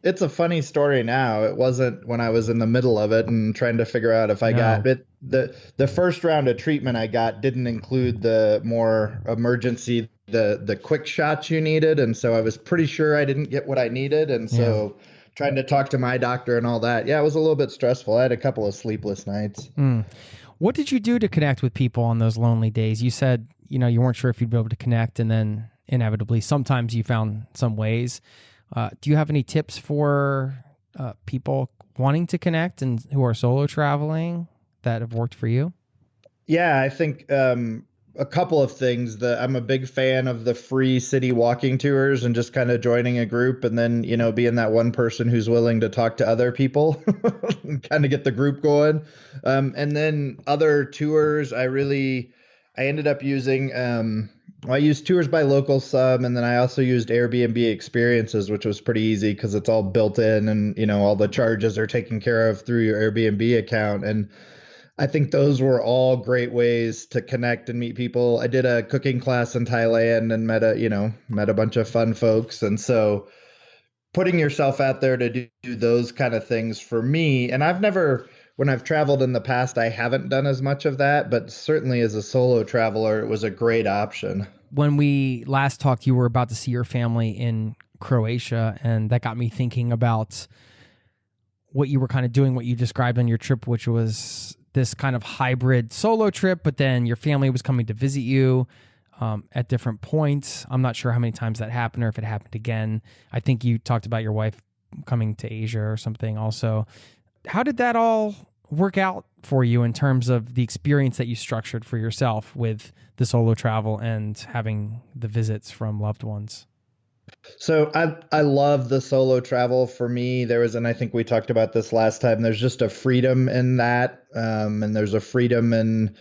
it's a funny story now. It wasn't when I was in the middle of it and trying to figure out if I got No. it. The first round of treatment I got didn't include the more emergency, the quick shots you needed, and so I was pretty sure I didn't get what I needed, and Yeah. so trying to talk to my doctor and all that. Yeah, it was a little bit stressful. I had a couple of sleepless nights. Mm. What did you do to connect with people on those lonely days? You said, you weren't sure if you'd be able to connect, and then inevitably, sometimes you found some ways. Do you have any tips for people wanting to connect and who are solo traveling that have worked for you? Yeah, I think a couple of things. I'm a big fan of the free city walking tours and just kind of joining a group and then, being that one person who's willing to talk to other people and kind of get the group going. And then other tours, I ended up using, well, I used Tours by Local some, and then I also used Airbnb experiences, which was pretty easy because it's all built in and, all the charges are taken care of through your Airbnb account. And I think those were all great ways to connect and meet people. I did a cooking class in Thailand and met a bunch of fun folks. And so putting yourself out there to do those kind of things for me, and when I've traveled in the past, I haven't done as much of that, but certainly as a solo traveler, it was a great option. When we last talked, you were about to see your family in Croatia, and that got me thinking about what you were kind of doing, what you described on your trip, which was this kind of hybrid solo trip, but then your family was coming to visit you at different points. I'm not sure how many times that happened or if it happened again. I think you talked about your wife coming to Asia or something also. How did that all work out for you in terms of the experience that you structured for yourself with the solo travel and having the visits from loved ones? So I love the solo travel. For me, and I think we talked about this last time, there's just a freedom in that. And there's a freedom in,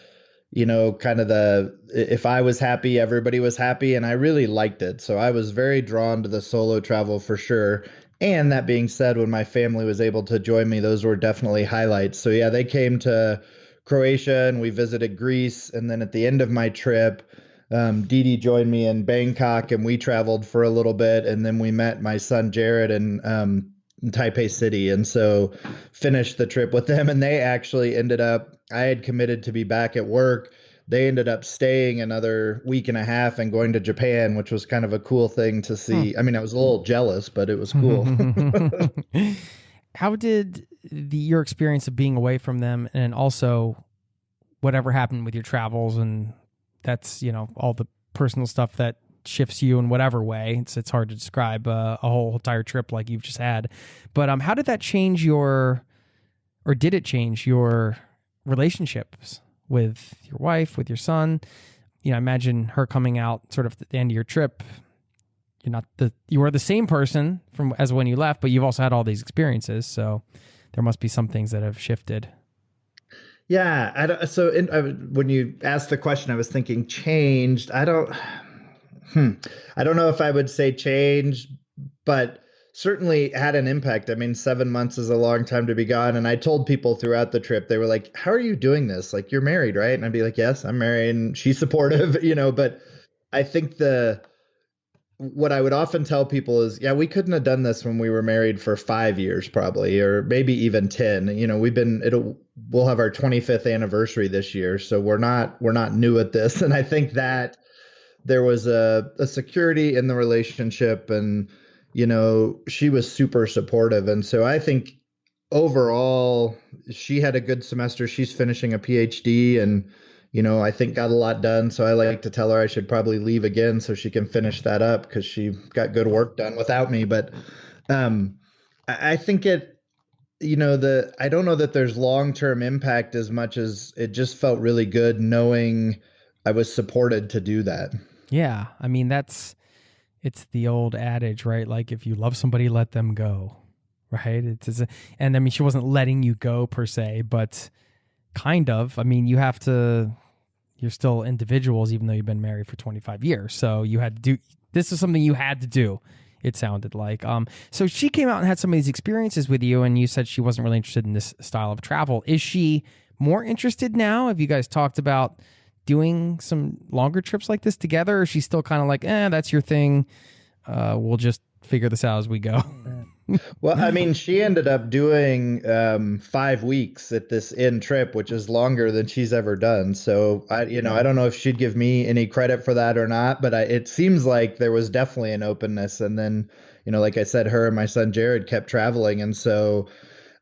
kind of if I was happy, everybody was happy. And I really liked it. So I was very drawn to the solo travel for sure. And that being said, when my family was able to join me, those were definitely highlights. So yeah, they came to Croatia and we visited Greece. And then at the end of my trip, Dee Dee joined me in Bangkok and we traveled for a little bit. And then we met my son Jared in Taipei City. And so finished the trip with them. And they actually I had committed to be back at work. They ended up staying another week and a half and going to Japan, which was kind of a cool thing to see. I mean, I was a little jealous, but it was cool. How did your experience of being away from them and also whatever happened with your travels, and that's, all the personal stuff that shifts you in whatever way. It's hard to describe a whole entire trip like you've just had. But how did that change or did it change your relationships with your wife, with your son? Imagine her coming out sort of at the end of your trip. You are the same person as when you left, but you've also had all these experiences. So there must be some things that have shifted. Yeah. When you asked the question, I was thinking changed. I don't know if I would say changed, but certainly had an impact. I mean, 7 months is a long time to be gone. And I told people throughout the trip, they were like, how are you doing this? Like, you're married, right? And I'd be like, yes, I'm married. And she's supportive, but I think what I would often tell people is, yeah, we couldn't have done this when we were married for 5 years, probably, or maybe even 10. We'll have our 25th anniversary this year. So we're not new at this. And I think that there was a security in the relationship, and, she was super supportive. And so I think overall she had a good semester. She's finishing a PhD and, I think got a lot done. So I like to tell her I should probably leave again so she can finish that up because she got good work done without me. But I think I don't know that there's long-term impact as much as it just felt really good knowing I was supported to do that. Yeah. I mean, it's the old adage, right? Like if you love somebody, let them go, right? And I mean, she wasn't letting you go per se, but kind of. I mean, you're still individuals, even though you've been married for 25 years. So this is something you had to do. It sounded like. So she came out and had some of these experiences with you, and you said she wasn't really interested in this style of travel. Is she more interested now? Have you guys talked about doing some longer trips like this together? Or is she still kind of like, that's your thing. We'll just figure this out as we go. Well, I mean, she ended up doing 5 weeks at this in trip, which is longer than she's ever done. So I don't know if she'd give me any credit for that or not, but it seems like there was definitely an openness. And then, like I said, her and my son Jared kept traveling, and so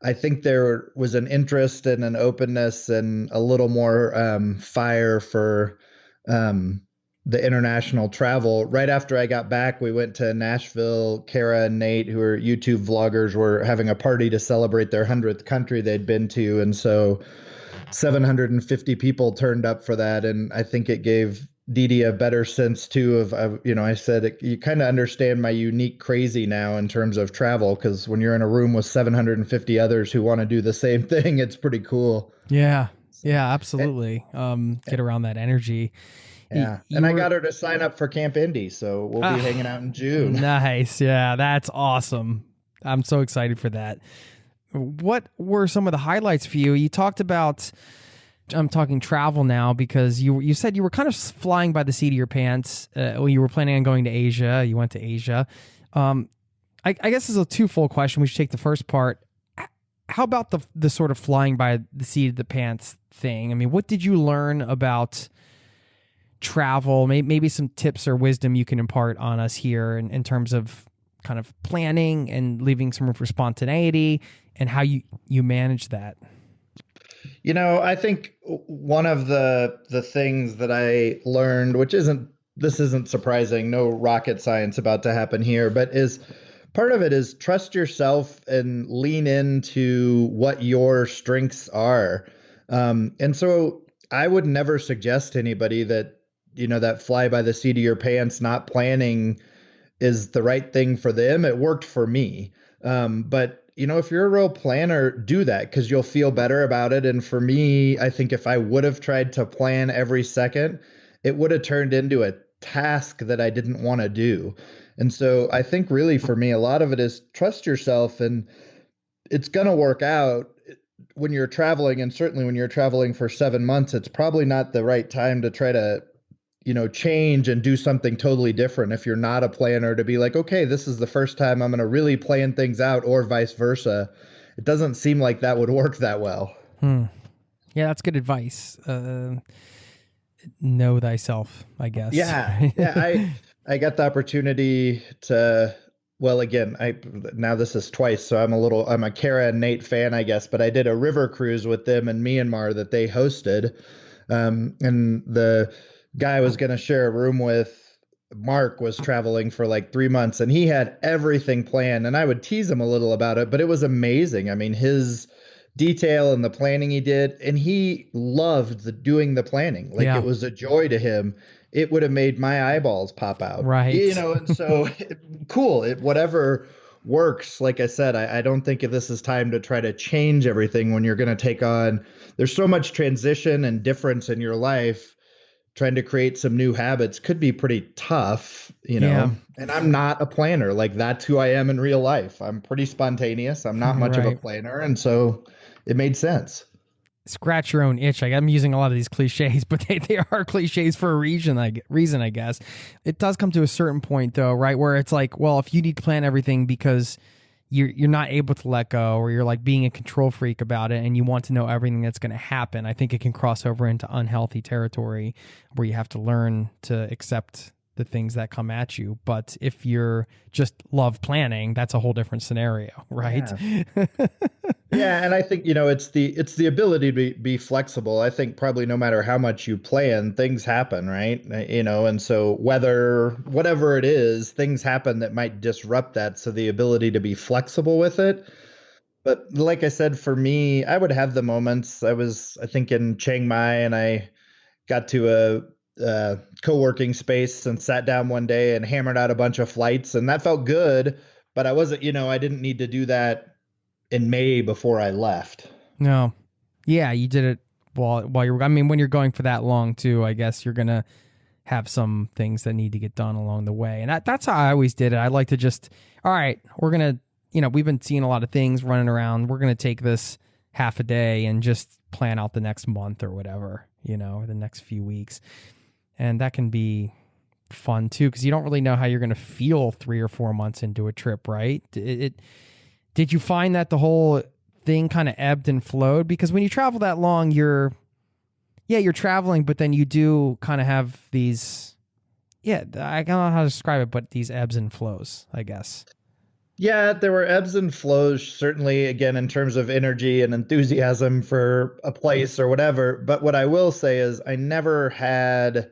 I think there was an interest and an openness and a little more fire for the international travel. Right after I got back, we went to Nashville. Kara and Nate, who are YouTube vloggers, were having a party to celebrate their 100th country they'd been to. And so 750 people turned up for that. And I think it gave Dee Dee a better sense too of I said, you kind of understand my unique crazy now in terms of travel, because when you're in a room with 750 others who want to do the same thing, it's pretty cool. Yeah, absolutely. Get around that energy. Yeah. I got her to sign up for Camp Indy, so we'll be hanging out in June. Nice. Yeah, that's awesome. I'm so excited for that. What were some of the highlights for you? You talked about, I'm talking travel now, because you said you were kind of flying by the seat of your pants when you were planning on going to Asia. You went to Asia. I guess this is a twofold question. We should take the first part. How about the sort of flying by the seat of the pants thing? I mean, what did you learn about travel? Maybe some tips or wisdom you can impart on us here in terms of kind of planning and leaving some room for spontaneity and how you manage that. I think one of the things that I learned, which isn't surprising, no rocket science about to happen here, but is part of it is trust yourself and lean into what your strengths are. And so I would never suggest to anybody that, that fly by the seat of your pants, not planning is the right thing for them. It worked for me. But if you're a real planner, do that because you'll feel better about it. And for me, I think if I would have tried to plan every second, it would have turned into a task that I didn't want to do. And so I think really for me, a lot of it is trust yourself, and it's going to work out when you're traveling. And certainly when you're traveling for 7 months, it's probably not the right time to try to change and do something totally different. If you're not a planner, to be like, okay, this is the first time I'm going to really plan things out, or vice versa. It doesn't seem like that would work that well. Yeah, that's good advice. Know thyself, I guess. Yeah. I got the opportunity to, well, again, now this is twice, so I'm a Kara and Nate fan, I guess, but I did a river cruise with them in Myanmar that they hosted. And the guy I was going to share a room with, Mark, was traveling for like 3 months, and he had everything planned, and I would tease him a little about it, but it was amazing. I mean, his detail and the planning he did, and he loved doing the planning. Like, It was a joy to him. It would have made my eyeballs pop out. Right. And so cool. Whatever works. Like I said, I don't think this is time to try to change everything when you're going to take on, there's so much transition and difference in your life. Trying to create some new habits could be pretty tough, and I'm not a planner. Like, that's who I am in real life. I'm pretty spontaneous. I'm not much of a planner. And so it made sense. Scratch your own itch. I'm using a lot of these cliches, but they are cliches for a reason, I guess. It does come to a certain point though, right? Where it's like, well, if you need to plan everything because you're not able to let go, or you're like being a control freak about it and you want to know everything that's going to happen, I think it can cross over into unhealthy territory where you have to learn to accept the things that come at you. But if you're just love planning, that's a whole different scenario, right? Yeah. And I think, it's the ability to be flexible. I think probably no matter how much you plan, things happen, right? And so whatever it is, things happen that might disrupt that. So the ability to be flexible with it, But like I said, for me, I would have the moments. I think, in Chiang Mai, and I got to a co-working space and sat down one day and hammered out a bunch of flights, and that felt good. But I wasn't, I didn't need to do that in May before I left. No. Yeah, you did it while you're, I mean, when you're going for that long too, I guess you're going to have some things that need to get done along the way. And that's how I always did it. I like to just, all right, we're going to, we've been seeing a lot of things running around. We're going to take this half a day and just plan out the next month or whatever, or the next few weeks. And that can be fun too, because you don't really know how you're going to feel 3 or 4 months into a trip, right? Did you find that the whole thing kind of ebbed and flowed? Because when you travel that long, you're traveling, but then you do kind of have these, I don't know how to describe it, but these ebbs and flows, I guess. Yeah, there were ebbs and flows, certainly, again, in terms of energy and enthusiasm for a place or whatever. But what I will say is I never had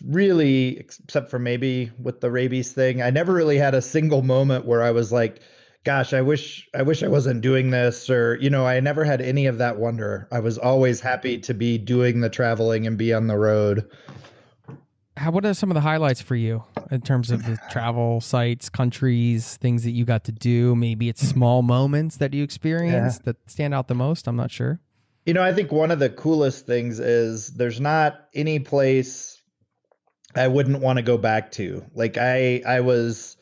really, except for maybe with the rabies thing, I never really had a single moment where I was like, gosh, I wish I wasn't doing this, or, I never had any of that wonder. I was always happy to be doing the traveling and be on the road. What are some of the highlights for you in terms of the travel sites, countries, things that you got to do? Maybe it's small moments that you experienced that stand out the most. I'm not sure. I think one of the coolest things is there's not any place I wouldn't want to go back to. Like I was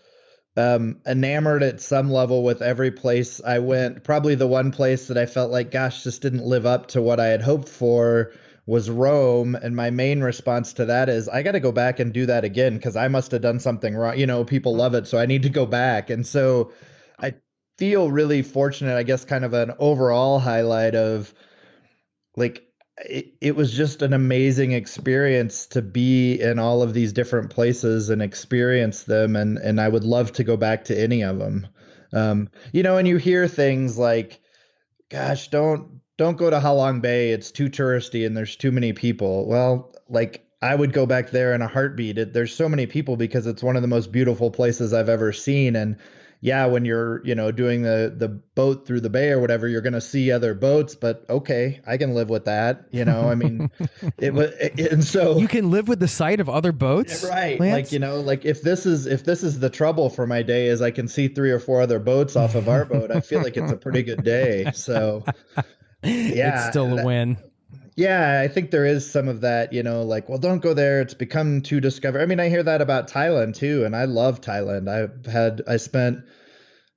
enamored at some level with every place I went. Probably the one place that I felt like, gosh, just didn't live up to what I had hoped for was Rome. And my main response to that is I got to go back and do that again, because I must have done something wrong. People love it, so I need to go back. And so I feel really fortunate, I guess, kind of an overall highlight of like, it was just an amazing experience to be in all of these different places and experience them. And I would love to go back to any of them. And you hear things like, gosh, don't go to Halong Bay. It's too touristy and there's too many people. Well, like, I would go back there in a heartbeat. There's so many people because it's one of the most beautiful places I've ever seen. And yeah, when you're, doing the boat through the bay or whatever, you're going to see other boats, but okay, I can live with that. I mean, and so you can live with the sight of other boats, right? Lance? Like if this is the trouble for my day is I can see 3 or 4 other boats off of our boat, I feel like it's a pretty good day. So yeah, it's still a win. Yeah, I think there is some of that, like, well, don't go there. It's become too discovered. I mean, I hear that about Thailand too, and I love Thailand. I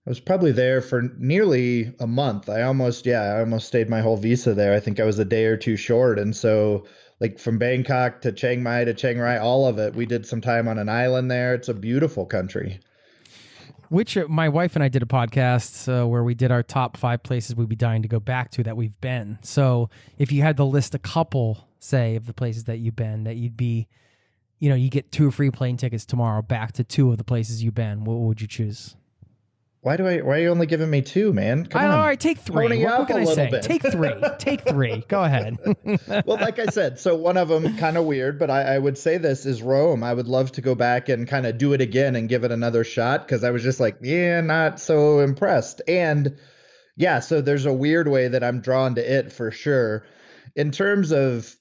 was probably there for nearly a month. I almost stayed my whole visa there. I think I was a day or two short. And so like from Bangkok to Chiang Mai to Chiang Rai, all of it, we did some time on an island there. It's a beautiful country. Which my wife and I did a podcast where we did our top 5 places we'd be dying to go back to that we've been. So if you had to list a couple, say, of the places that you've been, that you'd be, you get 2 free plane tickets tomorrow back to 2 of the places you've been, what would you choose? Why are you only giving me 2, man? Come on. All right, take 3. What can I say? Bit. Take 3. Take 3. Go ahead. Well, like I said, so one of them kind of weird, but I would say this is Rome. I would love to go back and kind of do it again and give it another shot, because I was just like, not so impressed. And yeah, so there's a weird way that I'm drawn to it for sure. In terms of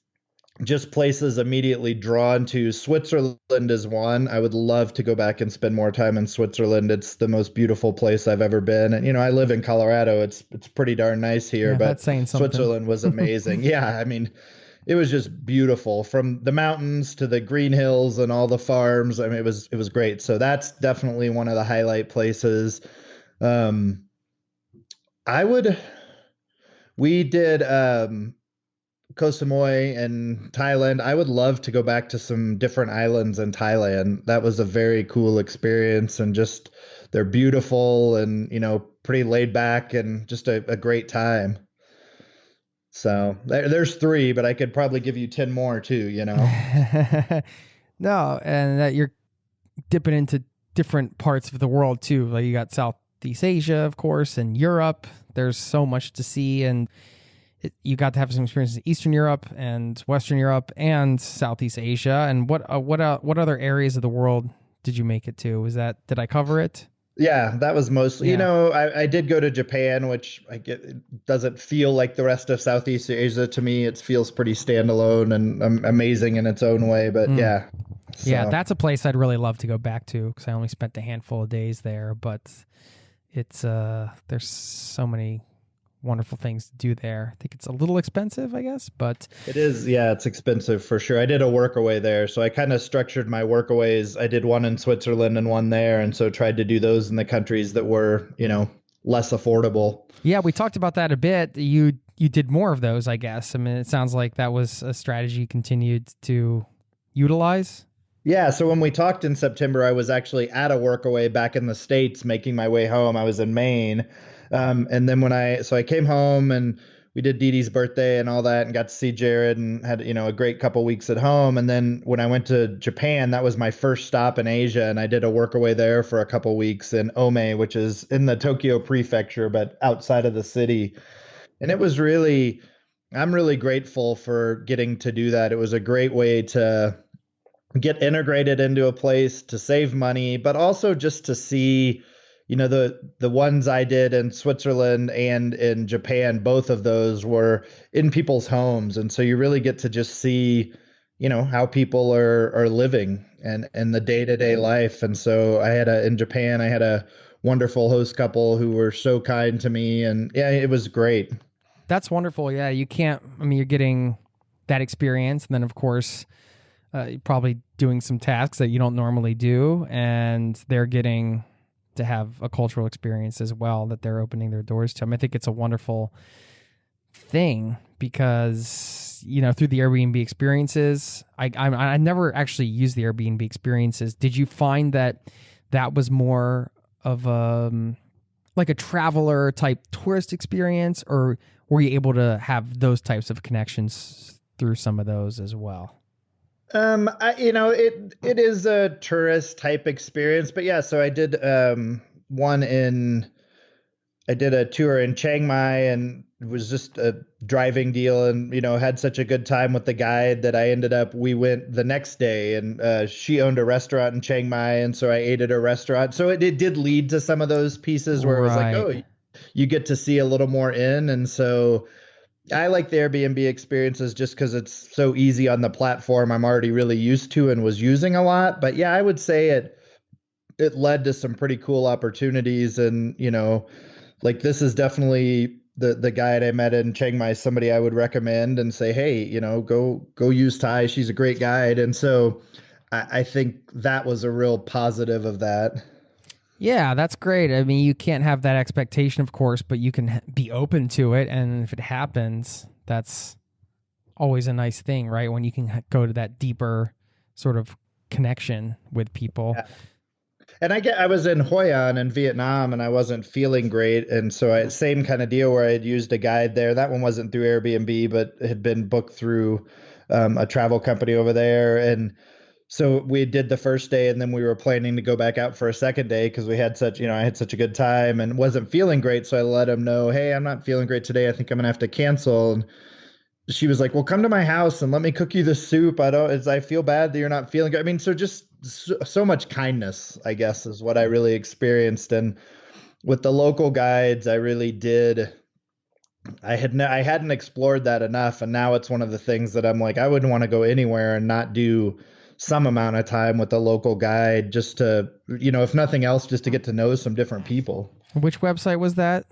just places immediately drawn to, Switzerland is one. I would love to go back and spend more time in Switzerland. It's the most beautiful place I've ever been. And, I live in Colorado. It's pretty darn nice here, but that's saying something. Switzerland was amazing. Yeah. I mean, it was just beautiful, from the mountains to the green hills and all the farms. I mean, it was great. So that's definitely one of the highlight places. We did, Koh Samui in Thailand. I would love to go back to some different islands in Thailand. That was a very cool experience, and just they're beautiful and, pretty laid back and just a great time. So there's 3, but I could probably give you 10 more too, No, and that you're dipping into different parts of the world too. Like you got Southeast Asia, of course, and Europe. There's so much to see, and you got to have some experiences in Eastern Europe and Western Europe and Southeast Asia. And what other areas of the world did you make it to? Did I cover it? Yeah, that was mostly, Yeah. I did go to Japan, which it doesn't feel like the rest of Southeast Asia to me. It feels pretty standalone and amazing in its own way. But Mm. yeah, Yeah, so that's a place I'd really love to go back to because I only spent a handful of days there, but it's there's so many wonderful things to do there. I think it's a little expensive, I guess, but it is. Yeah, it's expensive for sure. I did a workaway there. So I kind of structured my workaways. I did one in Switzerland and one there. And so tried to do those in the countries that were, less affordable. yeah, we talked about that a bit. You did more of those, I guess. I mean, it sounds like that was a strategy you continued to utilize. Yeah, so when we talked in September, I was actually at a workaway back in the States making my way home. I was in Maine. And then I came home and we did Dee Dee's birthday and all that and got to see Jared and had, a great couple weeks at home. And then when I went to Japan, that was my first stop in Asia. And I did a workaway there for a couple weeks in Ome, which is in the Tokyo prefecture, but outside of the city. And I'm really grateful for getting to do that. It was a great way to get integrated into a place, to save money, but also just to see, the ones I did in Switzerland and in Japan, both of those were in people's homes. And so you really get to just see, how people are living and the day-to-day life. And so in Japan, I had a wonderful host couple who were so kind to me, and yeah, it was great. That's wonderful. Yeah, you're getting that experience. And then, of course, you're probably doing some tasks that you don't normally do. And they're getting to have a cultural experience as well that they're opening their doors to. I think it's a wonderful thing because, through the Airbnb experiences, I never actually used the Airbnb experiences. Did you find that was more of like a traveler type tourist experience, or were you able to have those types of connections through some of those as well? It is a tourist type experience, but yeah, so I did I did a tour in Chiang Mai, and it was just a driving deal, and had such a good time with the guide that we went the next day, and she owned a restaurant in Chiang Mai, and so I ate at her restaurant. So it did lead to some of those pieces where it was like, oh, you get to see a little more in, and so I like the Airbnb experiences just because it's so easy on the platform. I'm already really used to and was using a lot. But yeah, I would say it led to some pretty cool opportunities. And, like this is definitely the guide I met in Chiang Mai, somebody I would recommend and say, hey, go use Thai. She's a great guide. And so I think that was a real positive of that. Yeah, that's great. I mean, you can't have that expectation, of course, but you can be open to it. And if it happens, that's always a nice thing, right? When you can go to that deeper sort of connection with people. Yeah. And I was in Hoi An in Vietnam and I wasn't feeling great. And so same kind of deal where I had used a guide there. That one wasn't through Airbnb, but had been booked through a travel company over there. And so we did the first day, and then we were planning to go back out for a second day because we had I had such a good time and wasn't feeling great. So I let him know, hey, I'm not feeling great today. I think I'm going to have to cancel. And she was like, well, come to my house and let me cook you the soup. I feel bad that you're not feeling good. I mean, so just so much kindness, I guess, is what I really experienced. And with the local guides, I really did. I hadn't explored that enough. And now it's one of the things that I'm like, I wouldn't want to go anywhere and not do some amount of time with a local guide just to, if nothing else, just to get to know some different people. Which website was that?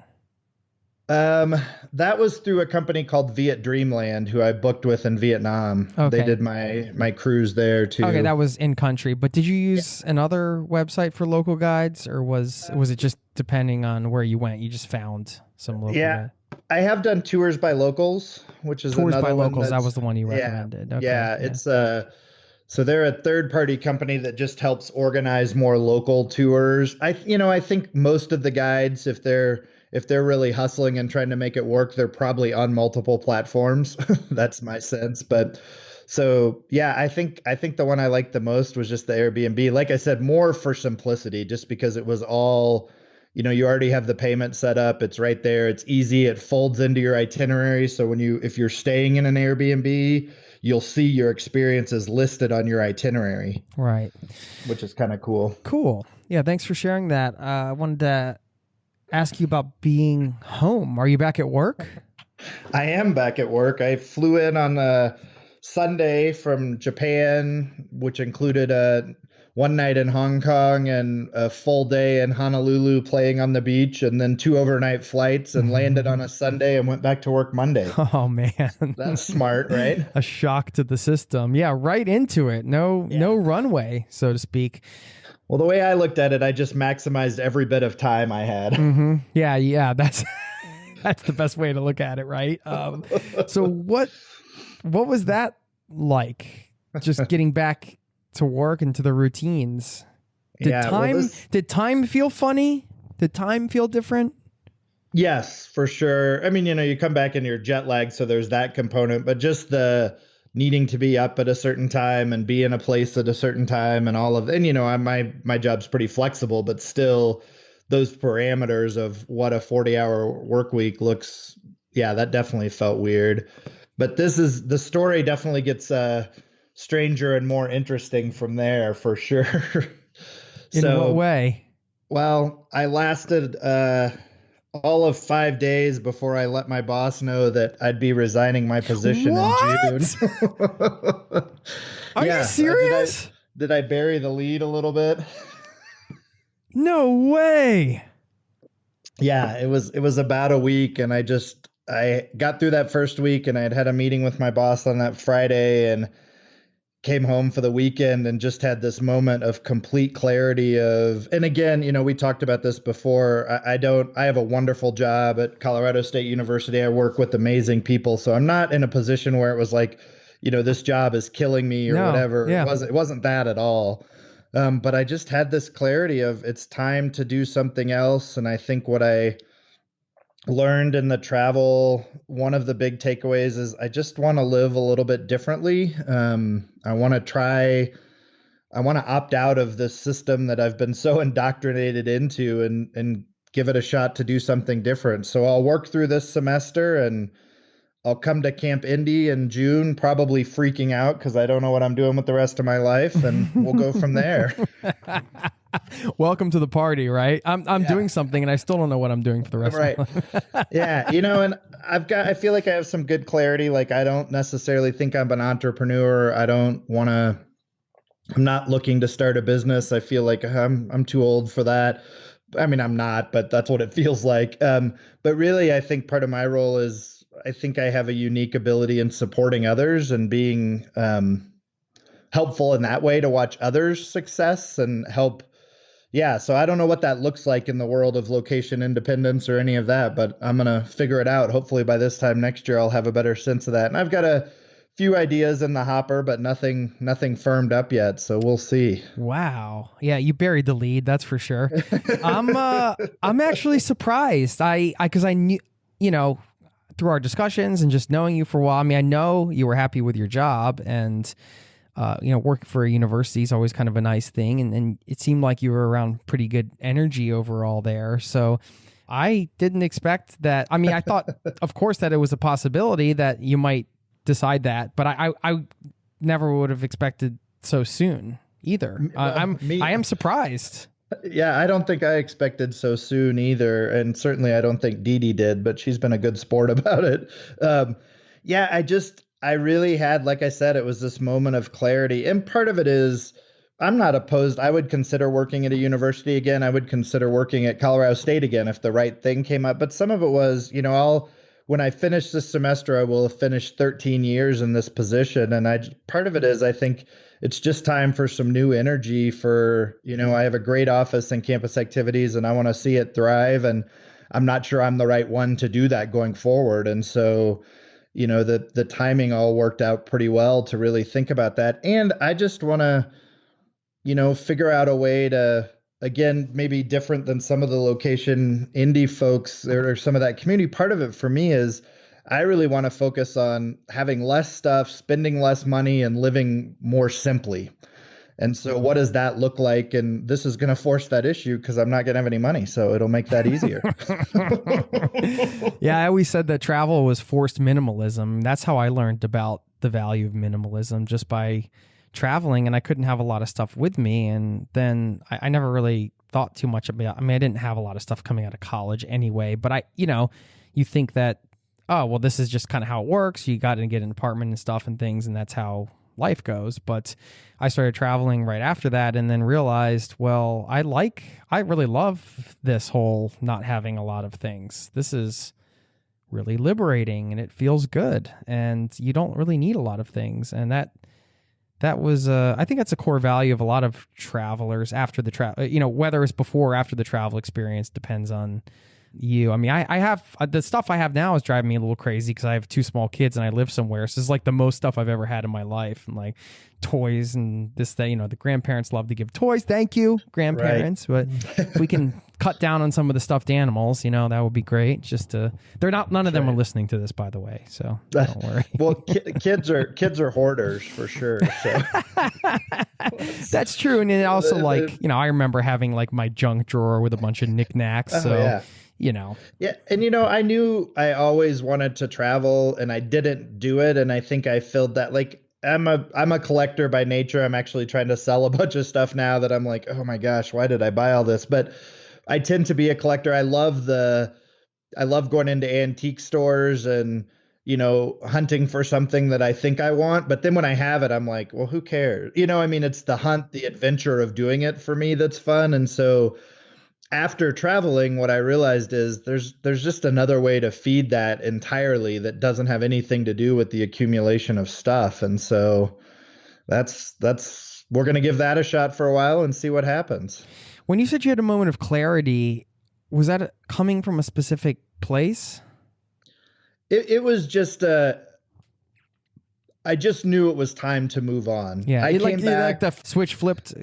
That was through a company called Viet Dreamland, who I booked with in Vietnam. Okay. They did my cruise there too. Okay, that was in country. But did you use another website for local guides, or was it just depending on where you went? You just found some local guide? I have done tours by locals, which is tours another by one. Locals. That was the one you recommended. Okay, yeah, it's so they're a third-party company that just helps organize more local tours. I think most of the guides, if they're really hustling and trying to make it work, they're probably on multiple platforms. That's my sense. But so, yeah, I think the one I liked the most was just the Airbnb. Like I said, more for simplicity, just because it was all, you already have the payment set up. It's right there. It's easy. It folds into your itinerary. So if you're staying in an Airbnb, you'll see your experiences listed on your itinerary. Right. Which is kind of cool. Cool. Yeah, thanks for sharing that. I wanted to ask you about being home. Are you back at work? I am back at work. I flew in on a Sunday from Japan, which included one night in Hong Kong and a full day in Honolulu playing on the beach, and then 2 overnight flights, and landed on a Sunday and went back to work Monday. Oh, man. That's smart, right? A shock to the system. Yeah, right into it. No runway, so to speak. Well, the way I looked at it, I just maximized every bit of time I had. Mm-hmm. Yeah, that's that's the best way to look at it, right? So what was that like? Just getting back to work and to the routines. Did time feel funny? Did time feel different? Yes, for sure. I mean, you come back and you're jet lagged, so there's that component, but just the needing to be up at a certain time and be in a place at a certain time and all of, and my job's pretty flexible, but still those parameters of what a 40-hour work week looks, that definitely felt weird. But the story definitely gets stranger and more interesting from there, for sure. In what way? Well, I lasted all of 5 days before I let my boss know that I'd be resigning my position in June. Are you serious? Did I bury the lead a little bit? No way. Yeah, it was about a week, and I got through that first week, and I'd had a meeting with my boss on that Friday and came home for the weekend and just had this moment of complete clarity and again, we talked about this before. I have a wonderful job at Colorado State University. I work with amazing people. So I'm not in a position where it was like, this job is killing me or whatever. Yeah. It wasn't that at all. But I just had this clarity of it's time to do something else. And I think what I learned in the travel, one of the big takeaways is I just want to live a little bit differently. I want to opt out of this system that I've been so indoctrinated into and give it a shot to do something different. So I'll work through this semester and I'll come to Camp Indy in June, probably freaking out because I don't know what I'm doing with the rest of my life, and we'll go from there. Welcome to the party, right? I'm doing something and I still don't know what I'm doing for the rest of my life. Yeah, and I feel like I have some good clarity. Like I don't necessarily think I'm an entrepreneur. I'm not looking to start a business. I feel like I'm too old for that. I mean, I'm not, but that's what it feels like. But really, I think part of my role is I think I have a unique ability in supporting others and being helpful in that way to watch others' success and help. Yeah, so I don't know what that looks like in the world of location independence or any of that, but I'm going to figure it out. Hopefully by this time next year, I'll have a better sense of that. And I've got a few ideas in the hopper, but nothing firmed up yet. So we'll see. Wow. Yeah, you buried the lead. That's for sure. I'm actually surprised. Because I knew, through our discussions and just knowing you for a while, I mean, I know you were happy with your job and, working for a university is always kind of a nice thing. And it seemed like you were around pretty good energy overall there. So I didn't expect that. I mean, I thought, of course, that it was a possibility that you might decide that, but I never would have expected so soon either. I am surprised. Yeah, I don't think I expected so soon either. And certainly I don't think Dee Dee did, but she's been a good sport about it. I really had, like I said, it was this moment of clarity. And part of it is I'm not opposed. I would consider working at a university again. I would consider working at Colorado State again if the right thing came up. But some of it was, when I finish this semester, I will have finished 13 years in this position. And part of it is, I think it's just time for some new energy for, I have a great office and campus activities and I want to see it thrive. And I'm not sure I'm the right one to do that going forward. And so, the timing all worked out pretty well to really think about that. And I just want to, figure out a way to, again, maybe different than some of the location indie folks or some of that community. Part of it for me is I really want to focus on having less stuff, spending less money, and living more simply. And so what does that look like? And this is going to force that issue because I'm not going to have any money. So it'll make that easier. Yeah, I always said that travel was forced minimalism. That's how I learned about the value of minimalism, just by traveling and I couldn't have a lot of stuff with me. And then I never really thought too much about, I mean, I didn't have a lot of stuff coming out of college anyway, but you think that, oh, well, this is just kind of how it works. You got to get an apartment and stuff and things, and that's how life goes. But I started traveling right after that and then realized, well, I really love this whole not having a lot of things. This is really liberating and it feels good, and you don't really need a lot of things. And that was, I think that's a core value of a lot of travelers after the travel, whether it's before or after the travel experience depends on you. I mean, I have the stuff I have now is driving me a little crazy because I have 2 small kids and I live somewhere. So this is like the most stuff I've ever had in my life, and like toys and this, that, the grandparents love to give toys. Thank you, grandparents. Right. But if we can cut down on some of the stuffed animals, that would be great. Just none of them are listening to this, by the way. So don't worry. Well, kids are hoarders for sure. So. That's true. And then also I remember having like my junk drawer with a bunch of knickknacks. So, yeah. Yeah. And, I knew I always wanted to travel and I didn't do it. And I think I filled that, like, I'm a collector by nature. I'm actually trying to sell a bunch of stuff now that I'm like, oh my gosh, why did I buy all this? But I tend to be a collector. I love going into antique stores and, hunting for something that I think I want. But then when I have it, I'm like, well, who cares? It's the hunt, the adventure of doing it for me that's fun. And so after traveling, what I realized is there's just another way to feed that entirely that doesn't have anything to do with the accumulation of stuff. And so that's we're going to give that a shot for a while and see what happens. When you said you had a moment of clarity, was that coming from a specific place? It was just I just knew it was time to move on. Yeah, I came back. Like the switch flipped.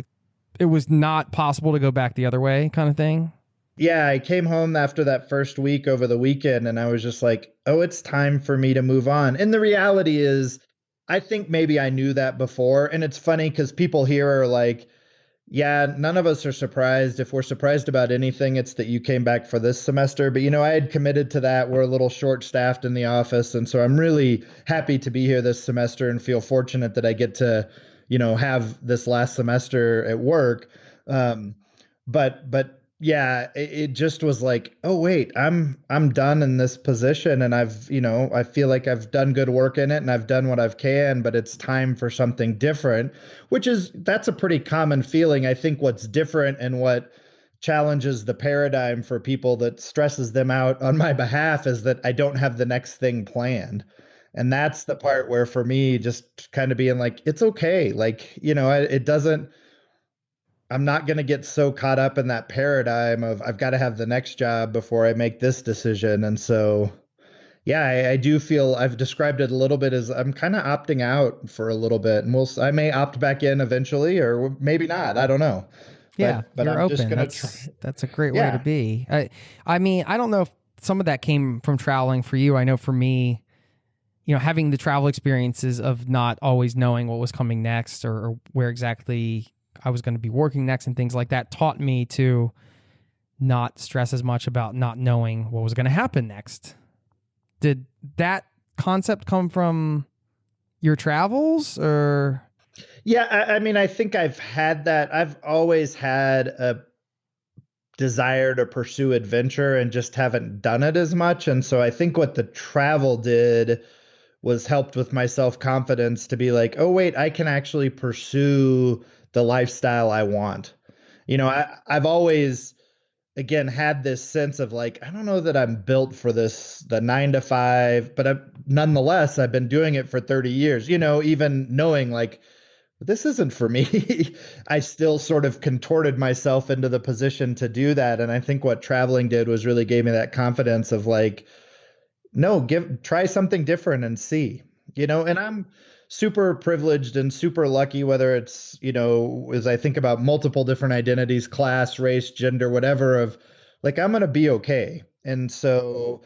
It was not possible to go back the other way kind of thing? Yeah, I came home after that first week over the weekend and I was just like, oh, it's time for me to move on. And the reality is, I think maybe I knew that before. And it's funny because people here are like, yeah, none of us are surprised. If we're surprised about anything, it's that you came back for this semester. But, I had committed to that. We're a little short-staffed in the office. And so I'm really happy to be here this semester and feel fortunate that I get to have this last semester at work. But yeah, it just was like, oh wait, I'm done in this position and I feel like I've done good work in it and I've done what I can, but it's time for something different, that's a pretty common feeling. I think what's different and what challenges the paradigm for people that stresses them out on my behalf is that I don't have the next thing planned. And that's the part where for me, just kind of being like, it's okay. Like, I'm not going to get so caught up in that paradigm of I've got to have the next job before I make this decision. And so, yeah, I do feel I've described it a little bit as I'm kind of opting out for a little bit, and I may opt back in eventually, or maybe not. I don't know. Yeah, but you're I'm open. Just gonna that's a great way to be. I mean, I don't know if some of that came from traveling for you. I know for me, having the travel experiences of not always knowing what was coming next or where exactly I was going to be working next and things like that taught me to not stress as much about not knowing what was going to happen next. Did that concept come from your travels or? Yeah, I mean, I think I've had that. I've always had a desire to pursue adventure and just haven't done it as much. And so I think what the travel did was helped with my self-confidence to be like, oh, wait, I can actually pursue the lifestyle I want. I've always, again, had this sense of like, I don't know that I'm built for this, the 9 to 5, but nonetheless, I've been doing it for 30 years, even knowing like, this isn't for me. I still sort of contorted myself into the position to do that. And I think what traveling did was really gave me that confidence of like, no, try something different and see, and I'm super privileged and super lucky, whether it's, as I think about multiple different identities, class, race, gender, whatever, of like, I'm going to be okay. And so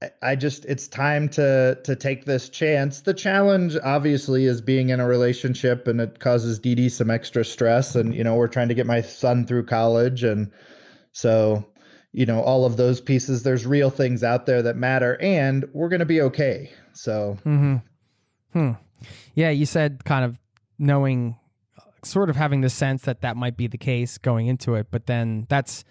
it's time to take this chance. The challenge obviously is being in a relationship, and it causes Dee Dee some extra stress. And, we're trying to get my son through college. And so, all of those pieces, there's real things out there that matter, and we're going to be okay. So, Yeah, you said kind of knowing, sort of having the sense that that might be the case going into it. But then that's,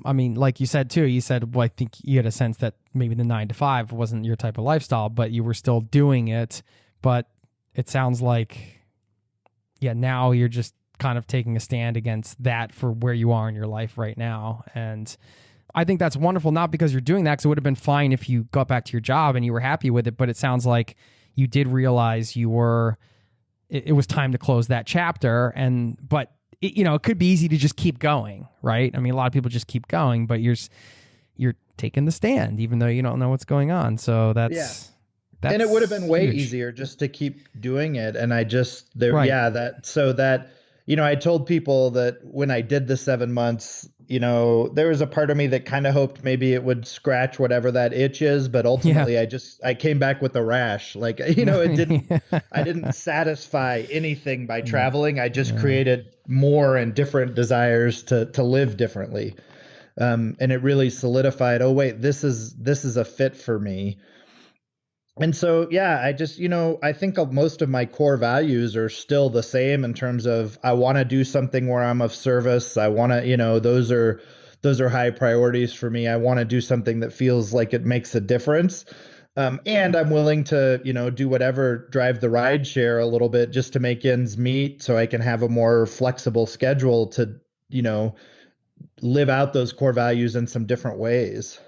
I mean, like you said too, you said, well, I think you had a sense that maybe the 9 to 5 wasn't your type of lifestyle, but you were still doing it. But it sounds like, yeah, now you're just kind of taking a stand against that for where you are in your life right now. And I think that's wonderful, not because you're doing that, because it would have been fine if you got back to your job and you were happy with it, but it sounds like you did realize it was time to close that chapter. But it could be easy to just keep going, right? I mean, a lot of people just keep going, but you're taking the stand, even though you don't know what's going on. So that's and it would have been way huge. easier just to keep doing it. And I just, Right. I told people that when I did the 7 months, there was a part of me that kind of hoped maybe it would scratch whatever that itch is, but ultimately I came back with a rash. Like, it didn't, I didn't satisfy anything by traveling. I just created more and different desires to live differently. And it really solidified, oh wait, this is a fit for me. And so, I just, I think most of my core values are still the same in terms of I want to do something where I'm of service. I want to, those are high priorities for me. I want to do something that feels like it makes a difference. And I'm willing to, do whatever, drive the ride share a little bit just to make ends meet so I can have a more flexible schedule to, live out those core values in some different ways.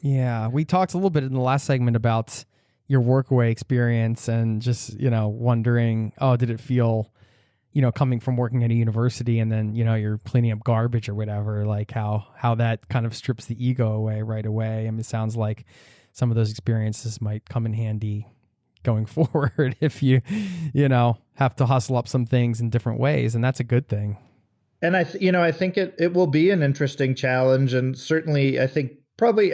Yeah. We talked a little bit in the last segment about your workaway experience and just, wondering, did it feel, coming from working at a university and then, you're cleaning up garbage or whatever, like how that kind of strips the ego away right away. I mean, it sounds like some of those experiences might come in handy going forward if you have to hustle up some things in different ways. And that's a good thing. And I think it will be an interesting challenge. And certainly I think probably,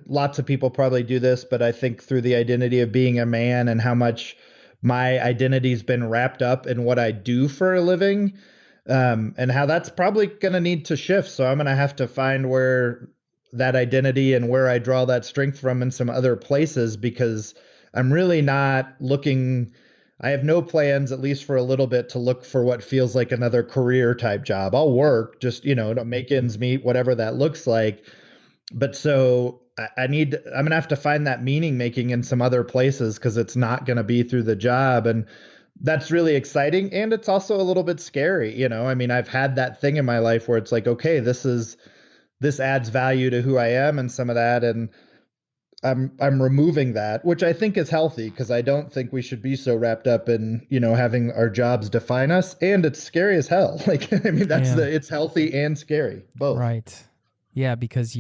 lots of people probably do this, but I think through the identity of being a man and how much my identity's been wrapped up in what I do for a living, and how that's probably going to need to shift. So I'm going to have to find where that identity and where I draw that strength from in some other places, because I'm really not looking, I have no plans, at least for a little bit, to look for what feels like another career type job. I'll work just, to make ends meet, whatever that looks like. But so I'm going to have to find that meaning making in some other places, because it's not going to be through the job. And that's really exciting. And it's also a little bit scary. I've had that thing in my life where it's like, okay, this adds value to who I am and some of that. And I'm removing that, which I think is healthy, because I don't think we should be so wrapped up in, having our jobs define us. And it's scary as hell. It's healthy and scary, both. Right. Yeah, because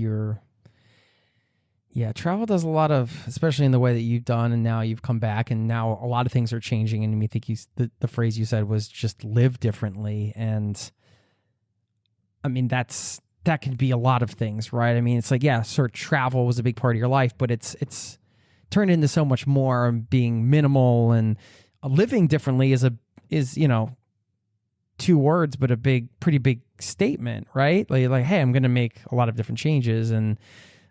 travel does a lot of, especially in the way that you've done, and now you've come back, and now a lot of things are changing. And I think the phrase you said was just live differently. And I mean, that could be a lot of things, right? I mean, it's like, travel was a big part of your life, but it's turned into so much more. Being minimal and living differently is 2 words, but pretty big statement, right? Like, hey, I'm going to make a lot of different changes, and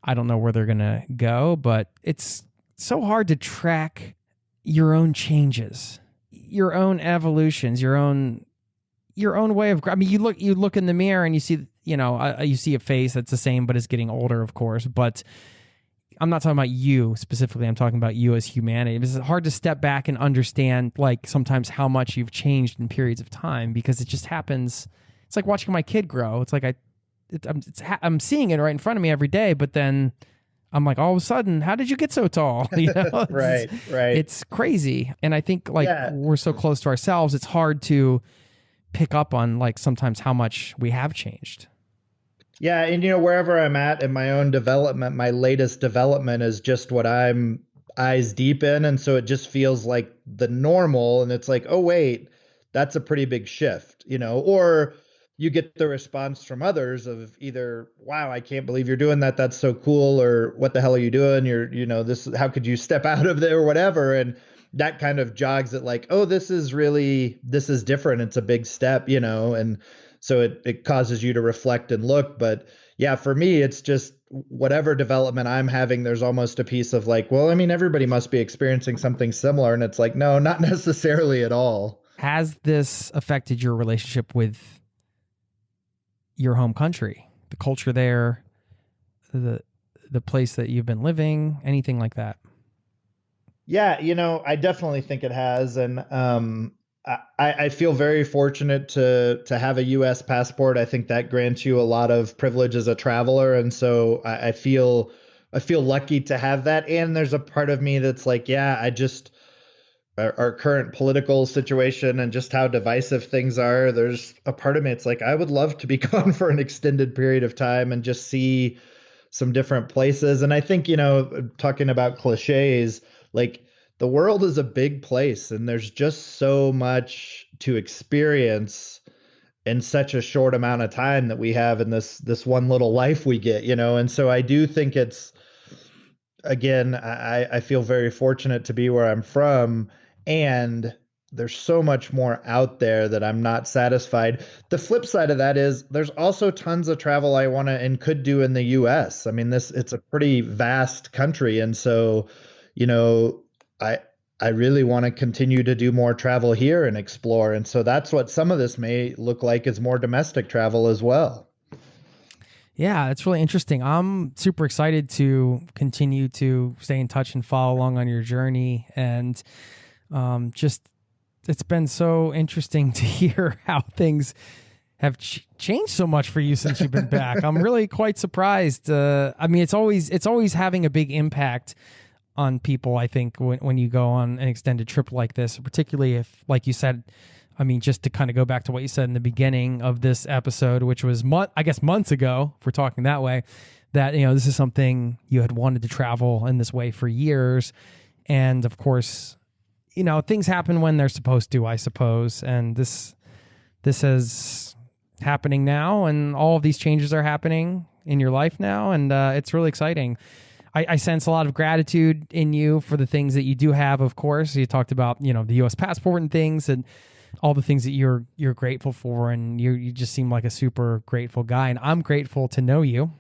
I don't know where they're going to go, but it's so hard to track your own changes, your own evolutions, your own way of, you look in the mirror and you see, you see a face that's the same, but is getting older, of course. But I'm not talking about you specifically. I'm talking about you as humanity. It's hard to step back and understand, like, sometimes how much you've changed in periods of time, because it just happens. It's like watching my kid grow. It's like I'm seeing it right in front of me every day, but then I'm like, all of a sudden, how did you get so tall? Right. It's crazy. And I think we're so close to ourselves, it's hard to pick up on, like, sometimes how much we have changed. Yeah. And, wherever I'm at in my own development, my latest development is just what I'm eyes deep in. And so it just feels like the normal. And it's like, oh, wait, that's a pretty big shift, or you get the response from others of either, wow, I can't believe you're doing that. That's so cool. Or what the hell are you doing? How could you step out of there or whatever? And that kind of jogs it, like, oh, this is different. It's a big step, and so it causes you to reflect and look. But yeah, for me, it's just whatever development I'm having, there's almost a piece of like, well, I mean, everybody must be experiencing something similar. And it's like, no, not necessarily at all. Has this affected your relationship with your home country, the culture there, the place that you've been living, anything like that? Yeah, I definitely think it has. And I feel very fortunate to have a U.S. passport. I think that grants you a lot of privilege as a traveler. And so I feel lucky to have that. And there's a part of me that's like, yeah, our current political situation and just how divisive things are. There's a part of me, it's like, I would love to be gone for an extended period of time and just see some different places. And I think, talking about cliches, like the world is a big place and there's just so much to experience in such a short amount of time that we have in this one little life we get, And so I do think it's, again, I feel very fortunate to be where I'm from, and there's so much more out there that I'm not satisfied. The flip side of that is there's also tons of travel I want to and could do in the US. I mean, it's a pretty vast country. And so, I really want to continue to do more travel here and explore. And so that's what some of this may look like, is more domestic travel as well. Yeah, it's really interesting. I'm super excited to continue to stay in touch and follow along on your journey. And it's been so interesting to hear how things have changed so much for you since you've been back. I'm really quite surprised. I mean, it's always having a big impact on people, I think, when you go on an extended trip like this, particularly if, like you said, I mean, just to kind of go back to what you said in the beginning of this episode, which was months ago, if we're talking that way, that, this is something you had wanted to travel in this way for years. And of course, things happen when they're supposed to, I suppose. And this is happening now, and all of these changes are happening in your life now. And it's really exciting. I sense a lot of gratitude in you for the things that you do have, of course. You talked about, the U.S. passport and things, and all the things that you're grateful for. And you just seem like a super grateful guy. And I'm grateful to know you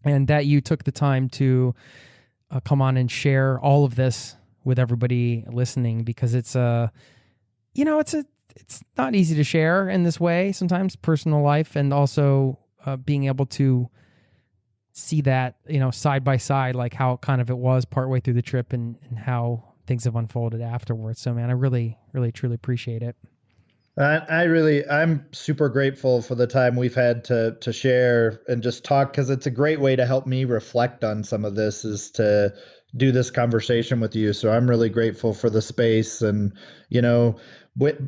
and that you took the time to come on and share all of this with everybody listening, because it's not easy to share in this way sometimes, personal life, and also being able to see that, side by side, like how kind of it was partway through the trip and how things have unfolded afterwards. So, man, I really, really, truly appreciate it. I'm super grateful for the time we've had to share and just talk, because it's a great way to help me reflect on some of this, is to do this conversation with you. So I'm really grateful for the space. And,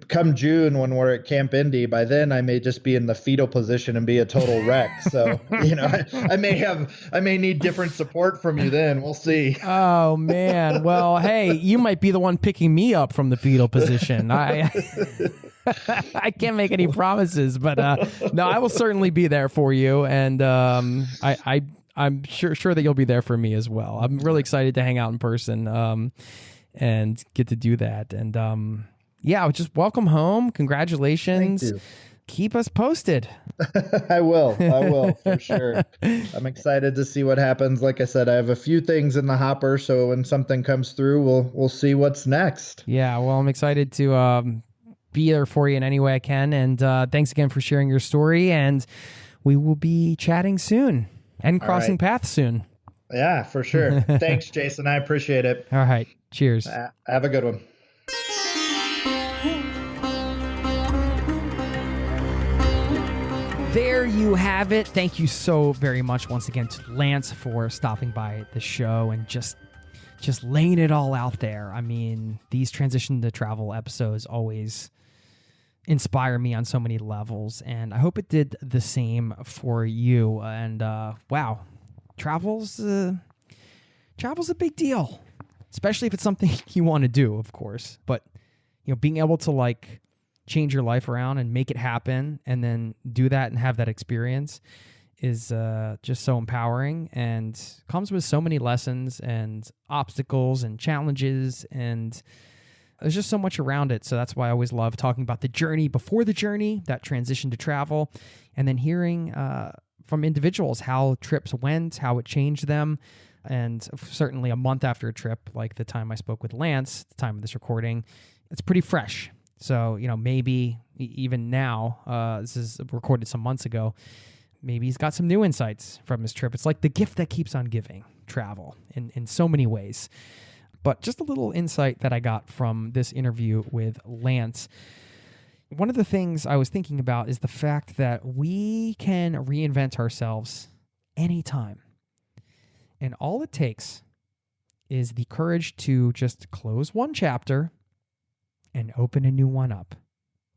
come June when we're at Camp Indy, by then I may just be in the fetal position and be a total wreck. So, I may need different support from you then. We'll see. Oh, man. Well, hey, you might be the one picking me up from the fetal position. I can't make any promises, but no, I will certainly be there for you. And I'm sure that you'll be there for me as well. I'm really excited to hang out in person and get to do that. And yeah, just welcome home. Congratulations. Thank you. Keep us posted. I will for sure. I'm excited to see what happens. Like I said, I have a few things in the hopper, so when something comes through, we'll see what's next. Yeah, well, I'm excited to be there for you in any way I can. And thanks again for sharing your story. And we will be chatting soon and crossing paths soon. Yeah, for sure. Thanks, Jason. I appreciate it. All right. Cheers. Have a good one. There you have it. Thank you so very much once again to Lance for stopping by the show and just laying it all out there. I mean, these transition to travel episodes always inspire me on so many levels, and I hope it did the same for you. And wow, travel's a big deal, especially if it's something you want to do, of course. But being able to change your life around and make it happen and then do that and have that experience is just so empowering, and comes with so many lessons and obstacles and challenges, and there's just so much around it. So that's why I always love talking about the journey before the journey, that transition to travel, and then hearing from individuals, how trips went, how it changed them. And certainly a month after a trip, like the time I spoke with Lance, the time of this recording, it's pretty fresh. So, maybe even now, this is recorded some months ago, maybe he's got some new insights from his trip. It's like the gift that keeps on giving, travel, in so many ways. But just a little insight that I got from this interview with Lance. One of the things I was thinking about is the fact that we can reinvent ourselves anytime. And all it takes is the courage to just close one chapter and open a new one up.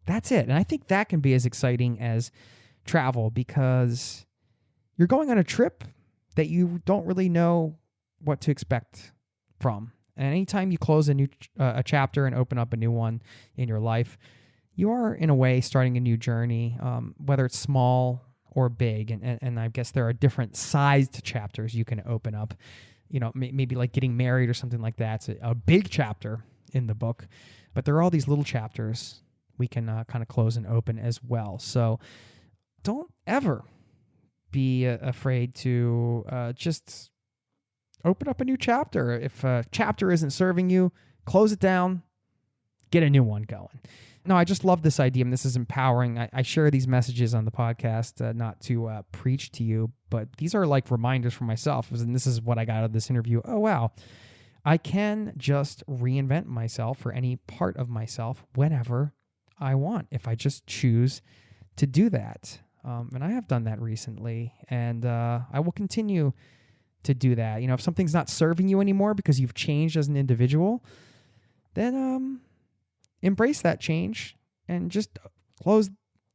That's it. And I think that can be as exciting as travel, because you're going on a trip that you don't really know what to expect from. And anytime you close a chapter and open up a new one in your life, you are, in a way, starting a new journey, whether it's small or big. And I guess there are different sized chapters you can open up. Maybe like getting married or something like that. It's a big chapter in the book. But there are all these little chapters we can kind of close and open as well. So don't ever be afraid to just open up a new chapter. If a chapter isn't serving you, close it down, get a new one going. No, I just love this idea, and this is empowering. I share these messages on the podcast, not to preach to you, but these are like reminders for myself. And this is what I got out of this interview. Oh, wow. I can just reinvent myself or any part of myself whenever I want, if I just choose to do that. And I have done that recently, and I will continue to do that. If something's not serving you anymore because you've changed as an individual, then embrace that change and just close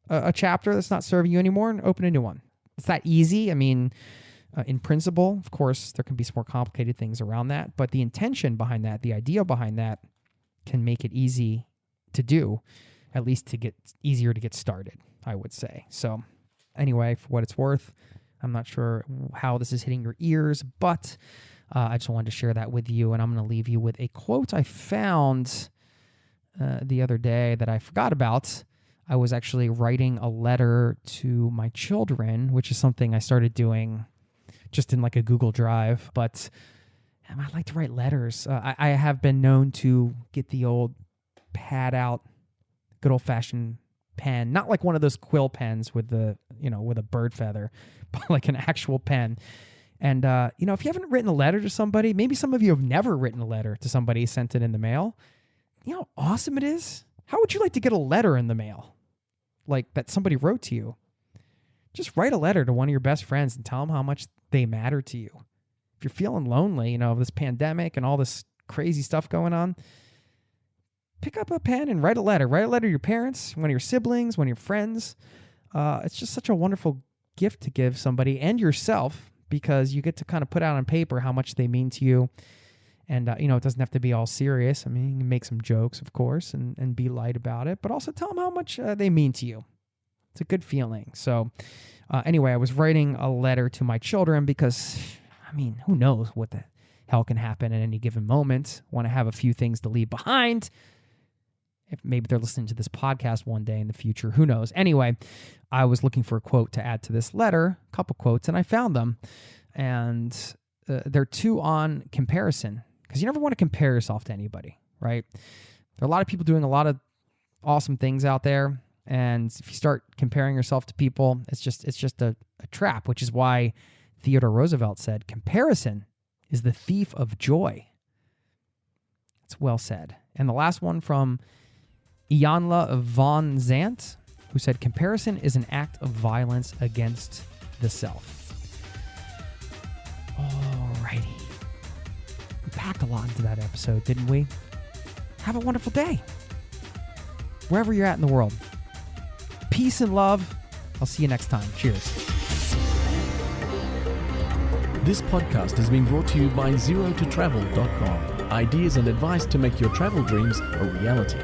a chapter that's not serving you anymore and open a new one. It's that easy. I mean, in principle, of course, there can be some more complicated things around that, but the intention behind that, the idea behind that, can make it easy to do, at least to get easier to get started, I would say. So anyway, for what it's worth, I'm not sure how this is hitting your ears, but I just wanted to share that with you, and I'm going to leave you with a quote I found the other day that I forgot about. I was actually writing a letter to my children, which is something I started doing just in like a Google Drive, but I like to write letters. I have been known to get the old pad out, good old-fashioned pen, not like one of those quill pens with with a bird feather, but like an actual pen. And, if you haven't written a letter to somebody, maybe some of you have never written a letter to somebody, sent it in the mail. You know how awesome it is? How would you like to get a letter in the mail? Like that somebody wrote to you? Just write a letter to one of your best friends and tell them how much they matter to you. If you're feeling lonely, this pandemic and all this crazy stuff going on, pick up a pen and write a letter. Write a letter to your parents, one of your siblings, one of your friends. It's just such a wonderful gift to give somebody and yourself, because you get to kind of put out on paper how much they mean to you. And, it doesn't have to be all serious. I mean, you can make some jokes, of course, and be light about it, but also tell them how much they mean to you. It's a good feeling. So anyway, I was writing a letter to my children because, who knows what the hell can happen at any given moment. Want to have a few things to leave behind. If maybe they're listening to this podcast one day in the future, who knows? Anyway, I was looking for a quote to add to this letter, a couple quotes, and I found them. And they're two on comparison, because you never want to compare yourself to anybody, right? There are a lot of people doing a lot of awesome things out there, and if you start comparing yourself to people, it's just a trap, which is why Theodore Roosevelt said, "Comparison is the thief of joy." It's well said. And the last one from Ianla von Zandt, who said, "Comparison is an act of violence against the self." Alrighty. We packed a lot into that episode, didn't we? Have a wonderful day, wherever you're at in the world. Peace and love. I'll see you next time. Cheers. This podcast has been brought to you by ZeroToTravel.com. Ideas and advice to make your travel dreams a reality.